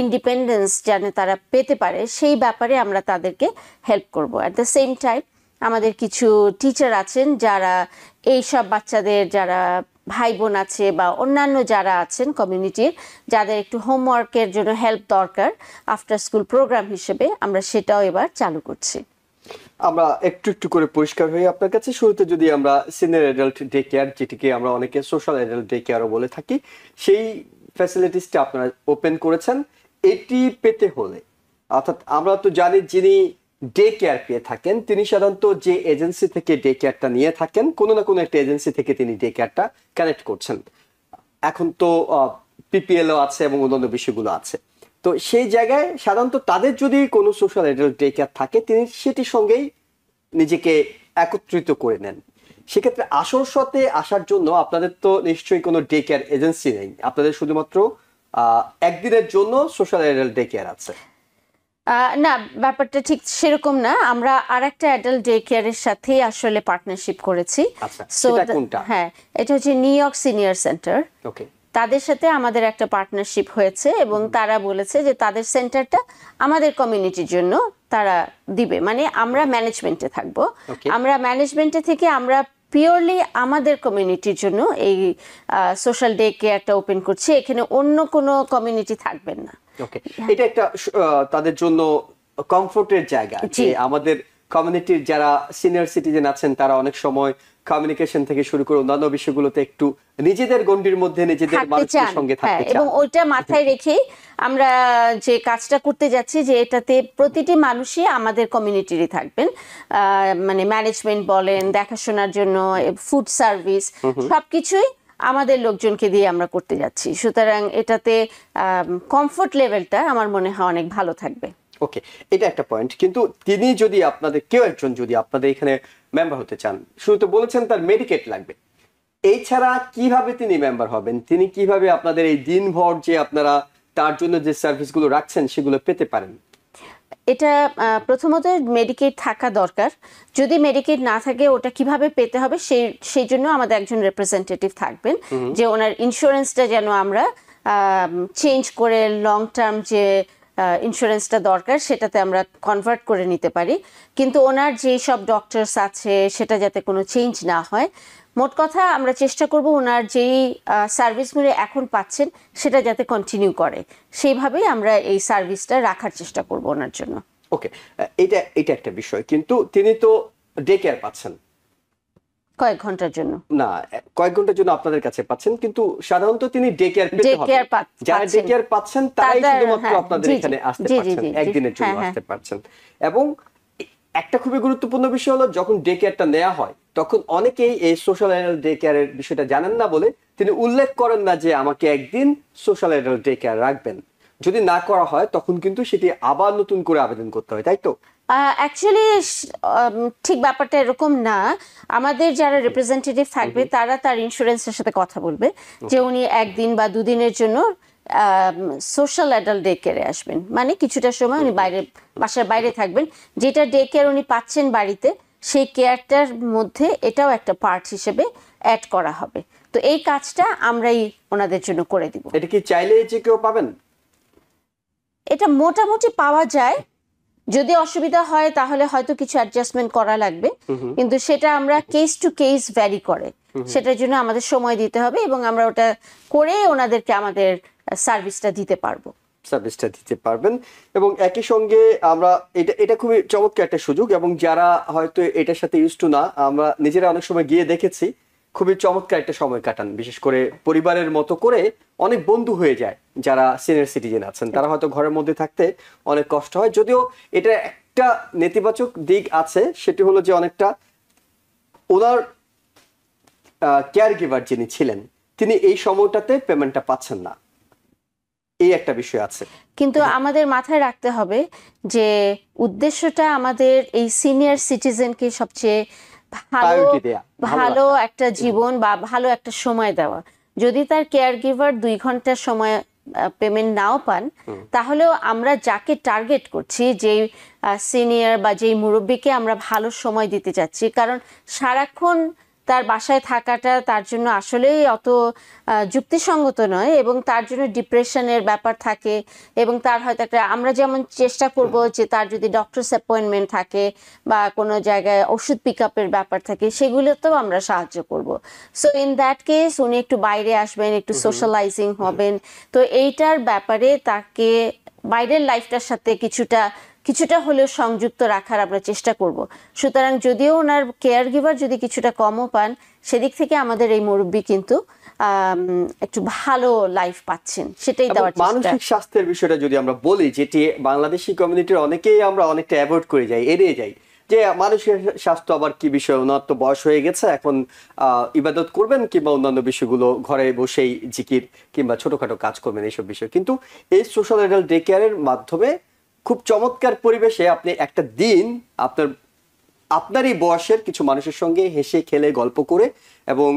ইন্ডিপেন্ডেন্স যেন তারা পেতে পারে, সেই ব্যাপারে আমরা তাদেরকে হেল্প করব। অ্যাট দ্য সেম টাইম আমাদের কিছু টিচার আছেন যারা এই সব বাচ্চাদের, যারা ভাই বোন আছে বা অন্যান্য যারা আছেন কমিউনিটির, যাদের একটু হোমওয়ার্কের জন্য হেল্প দরকার, আফটার স্কুল প্রোগ্রাম হিসেবে আমরা সেটাও এবার চালু করছি। আমরা একটু একটু করে পরিষ্কার হয়ে আপনার কাছে শুরুতে যদি আমরা সিনিয়র অ্যাডাল্ট ডে কেয়ার, যেটিকে আমরা অনেকে সোশ্যাল অ্যাডাল্ট ডে কেয়ারও বলে থাকি, সেই ফ্যাসিলিটিসটা আপনারা ওপেন করেছেন। এটি পেতে হলে, অর্থাৎ আমরা তো জানি যিনি ডে কেয়ার পেয়ে থাকেন তিনি সাধারণত যে এজেন্সি থেকে ডে কেয়ারটা নিয়ে থাকেন, কোনো না কোনো একটা এজেন্সি থেকে তিনি ডে কেয়ারটা কানেক্ট করছেন। এখন তো পিপিএলও আছে এবং অন্যান্য বিষয়গুলো আছে। তো সেই জায়গায় সাধারণত তাদের যদি কোনো সোশ্যাল অ্যাডাল্ট ডে কেয়ার থাকে, তিনি সেটির সঙ্গেই নিজেকে একত্রিত করে নেন। সেক্ষেত্রে আসরতে আসার জন্য আপনাদের তো নিশ্চয়ই কোনো ডে কেয়ার এজেন্সি নেই, আপনাদের শুধুমাত্র একদিনের জন্য সোশ্যাল অ্যাডাল্ট ডে কেয়ার আছে। না, ব্যাপারটা ঠিক সেরকম না। আমরা আরেকটা অ্যাডাল্ট ডে কেয়ারের সাথে আসলে পার্টনারশিপ করেছি। হ্যাঁ, এটা হচ্ছে নিউ ইয়র্ক সিনিয়র সেন্টার। ওকে, তাদের সাথে আমাদের একটা পার্টনারশিপ হয়েছে, এবং তারা বলেছে যে তাদের সেন্টারটা আমাদের কমিউনিটির জন্য তারা দিবে, মানে আমরা ম্যানেজমেন্টে থাকবো। আমরা ম্যানেজমেন্টে থেকে আমরা পিওরলি আমাদের কমিউনিটির জন্য এই সোশ্যাল ডে কেয়ারটা ওপেন করছি, এখানে অন্য কোনো কমিউনিটি থাকবেন না। ওকে, এটা একটা তাদের জন্য কমফোর্টের জায়গা, যে আমাদের কমিউনিটির যারা সিনিয়র সিটিজেন আছেন তারা অনেক সময় কমিউনিকেশন থেকে শুরু করে অন্যান্য বিষয়গুলোতে একটু নিজেদের গণ্ডির মধ্যে নিজেদের মানুষের সঙ্গে থাকতে চান, এবং ওইটা মাথায় রেখেই আমরা যে কাজটা করতে যাচ্ছি, যে এটাতে প্রতিটি মানুষই আমাদের কমিউনিটিরই থাকবেন, মানে ম্যানেজমেন্ট বলেন, দেখাশোনার জন্য, ফুড সার্ভিস, সবকিছুই আমাদের লোকজনকে দিয়ে আমরা করতে যাচ্ছি। সুতরাং এটাতে কমফোর্ট লেভেলটা আমার মনে হয় অনেক ভালো থাকবে। ওকে, এটা একটা পয়েন্ট। কিন্তু তিনি যদি আপনাদের কেউ একজন যদি আপনাদের এখানে মেম্বার হতে চান, শুরুতে বলেছেন তার মেডিকেট লাগবে, এই ছাড়া কিভাবে তিনি মেম্বার হবেন? তিনি কিভাবে আপনাদের এই দিনভর যে আপনারা তার জন্য যে সার্ভিসগুলো রাখছেন সেগুলো পেতে পারেন? এটা প্রথমত মেডিকেট থাকা দরকার। যদি মেডিকেট না থাকে ওটা কিভাবে পেতে হবে, সেই জন্য আমাদের একজন রিপ্রেজেন্টেটিভ থাকবেন, যে ওনার ইন্স্যুরেন্সটা যেন আমরা চেঞ্জ করে লং টার্ম যে ইন্স্যুরেন্সটা দরকার সেটাতে আমরা কনভার্ট করে নিতে পারি। কিন্তু ওনার যেই সব ডক্টরস আছে সেটা যাতে কোনো চেঞ্জ না হয়। মোট কথা আমরা চেষ্টা করব ওনার যেই সার্ভিসগুলো এখন পাচ্ছেন সেটা যাতে কন্টিনিউ করে, সেইভাবেই আমরা এই সার্ভিসটা রাখার চেষ্টা করব ওনার জন্য। ওকে, এটা একটা বিষয়। কিন্তু তিনি তো ডে কেয়ার পাচ্ছেন কয়েক ঘন্টার জন্য, না কয়েক ঘন্টার জন্য আপনাদের কাছে পাচ্ছেন, কিন্তু সাধারণত তিনি ডে কেয়ার পেতে হবে। যারা ডে কেয়ার পাচ্ছেন তারাই শুধুমাত্র আপনাদের এখানে আসতে পারছেন, একদিনের জন্য আসতে পারছেন। এবং একটা খুবই গুরুত্বপূর্ণ বিষয় হলো, যখন ডে কেয়ারটা নেওয়া হয় তখন অনেকেই এই সোশ্যাল অ্যাডাল্ট ডে কেয়ারের বিষয়টা জানেন না বলে তিনি উল্লেখ করেন না যে আমাকে একদিন সোশ্যাল অ্যাডাল্ট ডে কেয়ার রাখবেন। যদি না করা হয় তখন কিন্তু সেটি আবার নতুন করে আবেদন করতে হয়, তাই তো? অ্যাকচুয়ালি ঠিক ব্যাপারটা এরকম না। আমাদের যারা রিপ্রেজেন্টেটিভ থাকবে তারা তার ইন্স্যুরেন্সের সাথে কথা বলবে যে উনি একদিন বা দুদিনের জন্য সোশ্যাল অ্যাডাল্ট ডে কেয়ারে আসবেন, মানে কিছুটা সময় উনি বাসার বাইরে থাকবেন। যেটা ডে কেয়ার উনি পাচ্ছেন বাড়িতে, সেই কেয়ারটার মধ্যে এটাও একটা পার্ট হিসেবে অ্যাড করা হবে। তো এই কাজটা আমরাই ওনাদের জন্য করে দিব। এটা কি চাইলে যে কেউ পাবেন? এটা মোটামুটি পাওয়া যায়, যদি অসুবিধা হয় তাহলে হয়তো কিছু অ্যাডজাস্টমেন্ট করা লাগবে, কিন্তু সেটা আমরা কেস টু কেস ভ্যারি করে, সেটার জন্য আমাদের সময় দিতে হবে এবং আমরা ওটা করে ওনাদেরকে আমাদের সার্ভিসটা দিতে পারবো। সার্ভিসটা দিতে পারবেন। এবং একই সঙ্গে আমরা এটা খুবই চমৎকার একটা সুযোগ, এবং যারা হয়তো এটার সাথে ইউজ টু না, আমরা নিজেরা অনেক সময় গিয়ে দেখেছি খুবই চমৎকার একটা সময় কাটান, বিশেষ করে পরিবারের মতো করে অনেক বন্ধু হয়ে যায়। যারা সিনিয়র সিটিজেন আছেন তারা হয়তো ঘরের মধ্যে থাকতে অনেক কষ্ট হয়, যদিও এটা একটা নেতিবাচক দিক আছে, সেটি হলো যে অনেকটা ওনার কেয়ার গিভার যিনি ছিলেন তিনি এই সময়টাতে পেমেন্টটা পাচ্ছেন না, এই একটা বিষয় আছে। কিন্তু আমাদের মাথায় রাখতে হবে যে উদ্দেশ্যটা আমাদের এই সিনিয়র সিটিজেনকে সবচেয়ে ভালো Priority দেয়া, ভালো একটা জীবন বা ভালো একটা সময় দেওয়া। যদি তার কেয়ার গিভার 2 ঘন্টা সময় পেমেন্ট নাও পান, তাহলেও আমরা যাকে টার্গেট করছি, যেই সিনিয়র বা যেই মুরব্বীকে আমরা ভালো সময় দিতে চাচ্ছি, কারণ সারাক্ষণ তার বাসায় থাকাটা তার জন্য আসলেই অত যুক্তিসঙ্গত নয়, এবং তার জন্য ডিপ্রেশনের ব্যাপার থাকে, এবং তার হয়তো একটা, আমরা যেমন চেষ্টা করব যে তার যদি ডক্টরস অ্যাপয়েন্টমেন্ট থাকে বা কোনো জায়গায় ওষুধ পিক আপের ব্যাপার থাকে, সেগুলোতেও আমরা সাহায্য করব। সো ইন দ্যাট কেস উনি একটু বাইরে আসবেন, একটু সোশ্যালাইজিং হবেন, তো এইটার ব্যাপারে তাকে বাইরের লাইফটার সাথে কিছুটা হলেও সংযুক্ত রাখার আমরা চেষ্টা করব। সুতরাং যদিও ওনার কেয়ার গিভার যদি কিছুটা কমও পান, সেদিক থেকে আমাদের এই মুরব্বী কিন্তু একটু ভালো লাইফ পাচ্ছেন, সেটাই দেওয়ার চেষ্টা। মানসিক স্বাস্থ্যের বিষয়টা যদি আমরা বলি, যেটি বাংলাদেশি কমিউনিটির অনেকেই আমরা অনেকটা অ্যাভয়েড করে যাই, এড়িয়ে যাই, যে মানসিক স্বাস্থ্য আবার কি বিষয়, ওনার তো বয়স হয়ে গেছে, এখন ইবাদত করবেন কিংবা অন্যান্য বিষয়গুলো ঘরে বসেই জিকির কিংবা ছোটখাটো কাজ করবেন, এইসব বিষয়। কিন্তু এই সোশ্যাল অ্যাডাল্ট ডে কেয়ারের মাধ্যমে খুব চমৎকার পরিবেশে আপনি একটা দিন আপনারই বয়সের কিছু মানুষের সঙ্গে হেসে খেলে গল্প করে এবং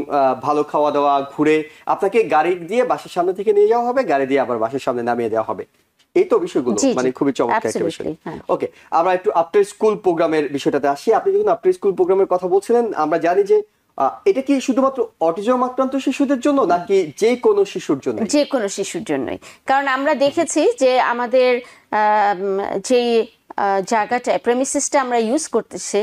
ভালো খাওয়া দাওয়া ঘুরে, আপনাকে গাড়ি দিয়ে বাসার সামনে থেকে নিয়ে যাওয়া হবে, গাড়ি দিয়ে আবার বাসার সামনে নামিয়ে দেওয়া হবে। এই তো বিষয়গুলো মানে খুবই চমৎকার একটা বিষয়। ওকে, আমরা একটু আফটার স্কুল প্রোগ্রামের বিষয়টাতে আসি। আপনি যখন আফটার স্কুল প্রোগ্রামের কথা বলছিলেন, আমরা জানি যে এটা কি শুধুমাত্র অটিজম আক্রান্ত শিশুদের জন্য নাকি যে কোনো শিশুর জন্য? যে কোনো শিশুর জন্যই, কারণ আমরা দেখেছি যে আমাদের যেই জায়গাটা প্রেমিসিসটা আমরা ইউজ করতেছি,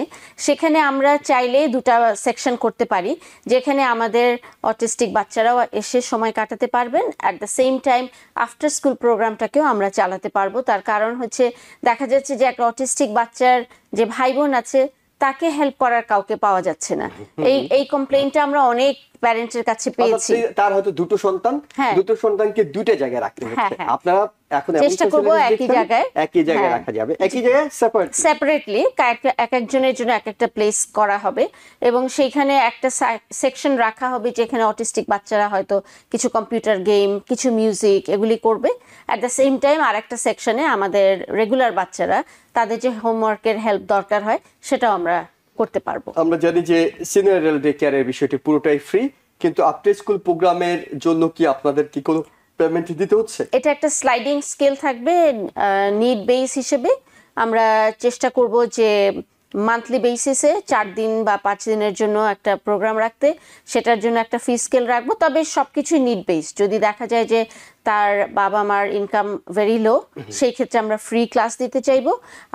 সেখানে আমরা চাইলে 2টা সেকশন করতে পারি, যেখানে আমাদের অটিস্টিক বাচ্চারাও এসে সময় কাটাতে পারবেন, at the same time after school প্রোগ্রামটাকেও আমরা চালাতে পারবো। তার কারণ হচ্ছে দেখা যাচ্ছে যে একটা অটিস্টিক বাচ্চার যে ভাই বোন আছে, তাকে হেল্প করার কাউকে পাওয়া যাচ্ছে না। এই কমপ্লেইনটা আমরা অনেক প্যারেন্টের কাছে পেয়েছি। তার হয়তো দুটো সন্তানকে দুটো জায়গায় রাখতে হচ্ছে। আপনারা এখন চেষ্টা করব একই জায়গায় রাখা যাবে, একই জায়গায় সেপারেটলি এক একজনের জন্য এক একটা প্লেস করা হবে, এবং সেইখানে একটা সেকশন রাখা হবে যেখানে অটিস্টিক বাচ্চারা হয়তো কিছু কম্পিউটার গেম, কিছু মিউজিক এগুলি করবে। অ্যাট দ্য সেম টাইম আর একটা সেকশনে আমাদের রেগুলার বাচ্চারা, তাদের যে হোমওয়ার্কের হেল্প দরকার হয় সেটাও আমরা করতে পারবো। আমরা জানি যে সিনিয়র ডে কেয়ারের বিষয়টি পুরোটাই ফ্রি, কিন্তু আফটার স্কুল প্রোগ্রামের জন্য কি আপনাদের কি কোনো পেমেন্ট দিতে হচ্ছে? এটা একটা স্লাইডিং স্কেল থাকবে, নিড বেস হিসেবে আমরা চেষ্টা করব যে মান্থলি বেসিসে 4 দিন বা 5 দিনের জন্য একটা প্রোগ্রাম রাখতে, সেটার জন্য একটা ফি স্কেল রাখবো। তবে সবকিছুই নিড বেস। যদি দেখা যায় যে তার বাবা মার ইনকাম ভেরি লো, সেই ক্ষেত্রে আমরা ফ্রি ক্লাস দিতে চাইবো।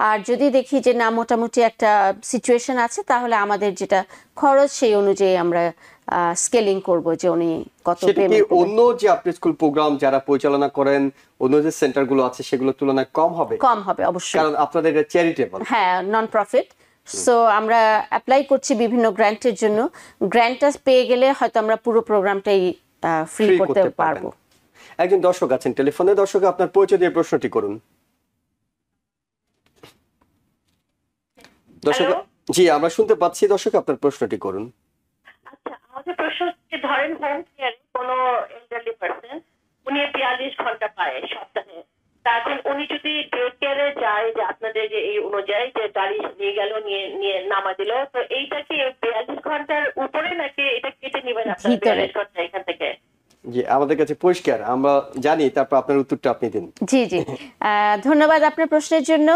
আর যদি দেখি যে না, মোটামুটি একটা সিচুয়েশন আছে, তাহলে আমাদের যেটা খরচ সেই অনুযায়ী আমরা স্কেলিং করব যে উনি কত পেমেন্ট করবেন। অন্য যে আফটার স্কুল প্রোগ্রাম যারা পরিচালনা করেন, অন্য যে সেন্টারগুলো আছে সেগুলোর তুলনায় কম হবে অবশ্যই, কারণ আপনাদের এটা চ্যারিটেবল, হ্যাঁ, নন প্রফিট। সো আমরা অ্যাপ্লাই করছি বিভিন্ন গ্র্যান্টের জন্য। গ্র্যান্টটা পেয়ে গেলে হয়তো আমরা পুরো প্রোগ্রামটাই ফ্রি করতে পারবো। একজন দর্শক আছেন টেলিফোনে। দর্শক, আপনার পরিচয় দিয়ে প্রশ্নটি করুন। দর্শক, জি আমরা শুনতে পাচ্ছি। দর্শক, আপনার প্রশ্নটি করুন। আচ্ছা, আমাদের প্রশ্ন হচ্ছে, ধরেন হোম কেয়ারে কোনো এল্ডারলি পারসন, উনি 42 ঘন্টা পায় সপ্তাহে, এখন উনি যদি ডে কেয়ারে যায়, যে আপনাদের যে এই অনুযায়ী যে গাড়ি নিয়ে গেল, নিয়ে নামা দিল, তো এইটা কি 42 ঘন্টার উপরে নাকি এটা কেটে নেবেন আপনারা 42 ঘন্টা এখান থেকে? জি, আমাদের কাছে পরিষ্কার, আমরা জানি, তারপর আপনার উত্তরটা আপনি দিন। জি জি, ধন্যবাদ আপনার প্রশ্নের জন্য।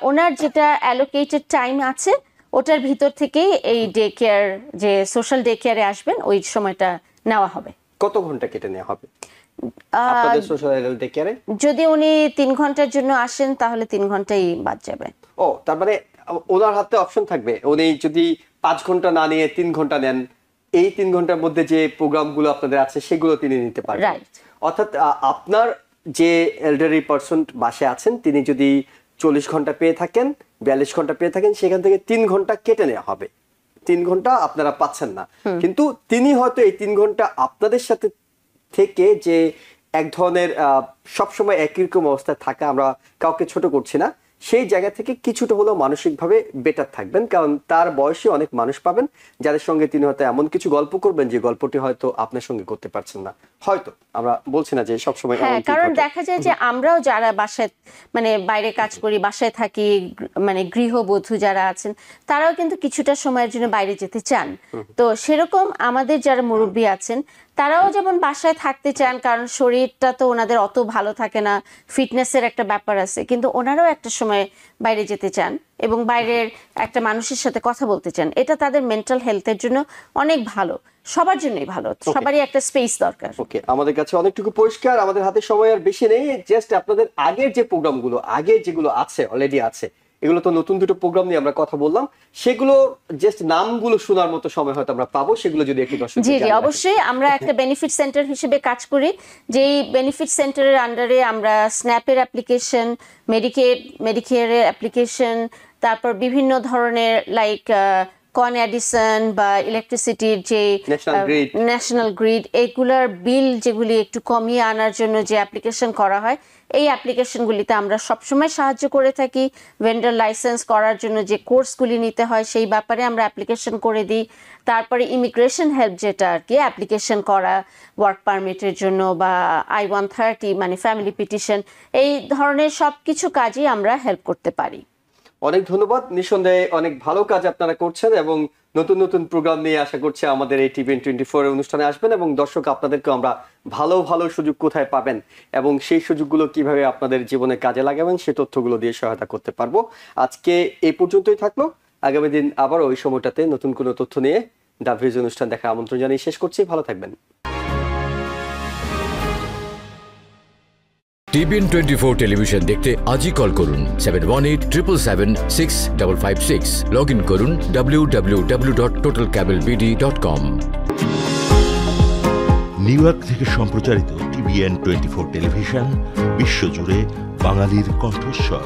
ওনার যেটা অ্যালোকেটেড টাইম আছে, ওটার ভিতর থেকেই এই ডে কেয়ার, যে সোশ্যাল ডে কেয়ারে আসবেন, ওই সময়টা নেওয়া হবে। কত ঘন্টা কেটে নেওয়া হবে? আপনাদের সোশ্যাল এল্ডারলি কেয়ারে? যদি উনি 3 ঘন্টার জন্য আসেন তাহলে 3 ঘন্টাই বাদ যাবে। ও, তার মানে ওনার হাতে অপশন থাকবে, উনি যদি 5 ঘন্টা না নিয়ে 3 ঘন্টা নেন, এই 3 ঘন্টার মধ্যে যে প্রোগ্রামগুলো আপনাদের আছে সেগুলো তিনি নিতে পারবেন। Right. অর্থাৎ আপনার যে এল্ডারলি পারসন বাসায় আছেন তিনি যদি 40 ঘন্টা পেয়ে থাকেন, 42 ঘন্টা পেয়ে থাকেন, সেখান থেকে 3 ঘন্টা কেটে নেওয়া হবে। 3 ঘন্টা আপনারা পাচ্ছেন না, কিন্তু তিনি হয়তো এই 3 ঘন্টা আপনাদের সাথে থেকে যে এক ধরনের সবসময় একই রকম অবস্থায় থাকা, আমরা কাউকে ছোট করছি না, সেই জায়গা থেকে কিছুটা হলেও মানসিকভাবে বেটার থাকবেন। কারণ তার বয়সী অনেক মানুষ পাবেন যাদের সঙ্গে তিনি হয়তো এমন কিছু গল্প করবেন যে গল্পটি হয়তো আপনার সঙ্গে করতে পারছেন না। হয়তো আমরা বলছি না যে সবসময়, হ্যাঁ, কারণ দেখা যায় যে আমরাও যারা বাসায় মানে বাইরে কাজ করি, বাসায় থাকি, মানে গৃহবধূ যারা আছেন তারাও কিন্তু কিছুটা সময়ের জন্য বাইরে যেতে চান। তো সেরকম আমাদের যারা মুরব্বী আছেন তারাও যেমন বাসায় থাকতে চান, কারণ শরীরটা তো ওনাদের অত ভালো থাকে না, ফিটনেসের একটা ব্যাপার আছে, কিন্তু ওনারাও একটা সময় বাইরে যেতে চান এবং বাইরের একটা মানুষের সাথে কথা বলতে চান। এটা তাদের মেন্টাল হেলথের জন্য অনেক ভালো, সবার জন্যই ভালো, সবারই একটা স্পেস দরকার। ওকে, আমাদের কাছে অনেকটুকু পরিষ্কার, আমাদের হাতে সময় আর বেশি নেই। জাস্ট আপনাদের আগের যে প্রোগ্রামগুলো, আগের যেগুলো আছে, অলরেডি আছে, এগুলো তো নতুন দুটো প্রোগ্রাম নিয়ে আমরা কথা বললাম, সেগুলো জাস্ট নামগুলো শোনার মতো সময় হয়তো আমরা পাবো, সেগুলো যদি একটু দর্শক। জি জি, অবশ্যই। আমরা একটা বেনিফিট সেন্টার হিসেবে কাজ করি, যেই বেনিফিট সেন্টারের আন্ডারে আমরা স্ন্যাপের অ্যাপ্লিকেশন, মেডিকেয়ারের অ্যাপ্লিকেশন, তারপর বিভিন্ন ধরনের লাইক কন এডিসন বা ইলেকট্রিসিটির যে ন্যাশনাল গ্রিড, এইগুলার বিল যেগুলি একটু কমিয়ে আনার জন্য যে অ্যাপ্লিকেশন করা হয়, এই অ্যাপ্লিকেশনগুলিতে আমরা সবসময় সাহায্য করে থাকি। ভেন্ডার লাইসেন্স করার জন্য যে কোর্সগুলি নিতে হয় সেই ব্যাপারে আমরা অ্যাপ্লিকেশন করে দিই। তারপরে ইমিগ্রেশন হেল্প, যেটা আর কি অ্যাপ্লিকেশন করা ওয়ার্ক পারমিটের জন্য বা I-130 মানে ফ্যামিলি পিটিশন, এই ধরনের সব কিছু কাজই আমরা হেল্প করতে পারি। অনেক ধন্যবাদ। নিঃসন্দেহে অনেক ভালো কাজ আপনারা করছেন এবং নতুন নতুন প্রোগ্রাম নিয়ে আশা করছি আমাদের এই TVN24 এর অনুষ্ঠানে আসবেন এবং দর্শক আপনাদেরকে আমরা ভালো ভালো সুযোগ কোথায় পাবেন এবং সেই সুযোগগুলো কিভাবে আপনাদের জীবনে কাজে লাগাবেন সেই তথ্যগুলো দিয়ে সহায়তা করতে পারবো। আজকে এই পর্যন্তই থাকলো। আগামী দিন আবার ওই সময়টাতে নতুন কোনো তথ্য নিয়ে দ্য ভিউজ অনুষ্ঠান দেখার আমন্ত্রণ জানিয়ে শেষ করছি। ভালো থাকবেন। TVN24 টেলিভিশন দেখতে আজই কল করুন 7187776556। লগ ইন করুন www.totalcablebd.com। নিউ ইয়র্ক থেকে সম্প্রচারিত TVN24 টেলিভিশন বিশ্বজুড়ে বাঙালির কণ্ঠস্বর।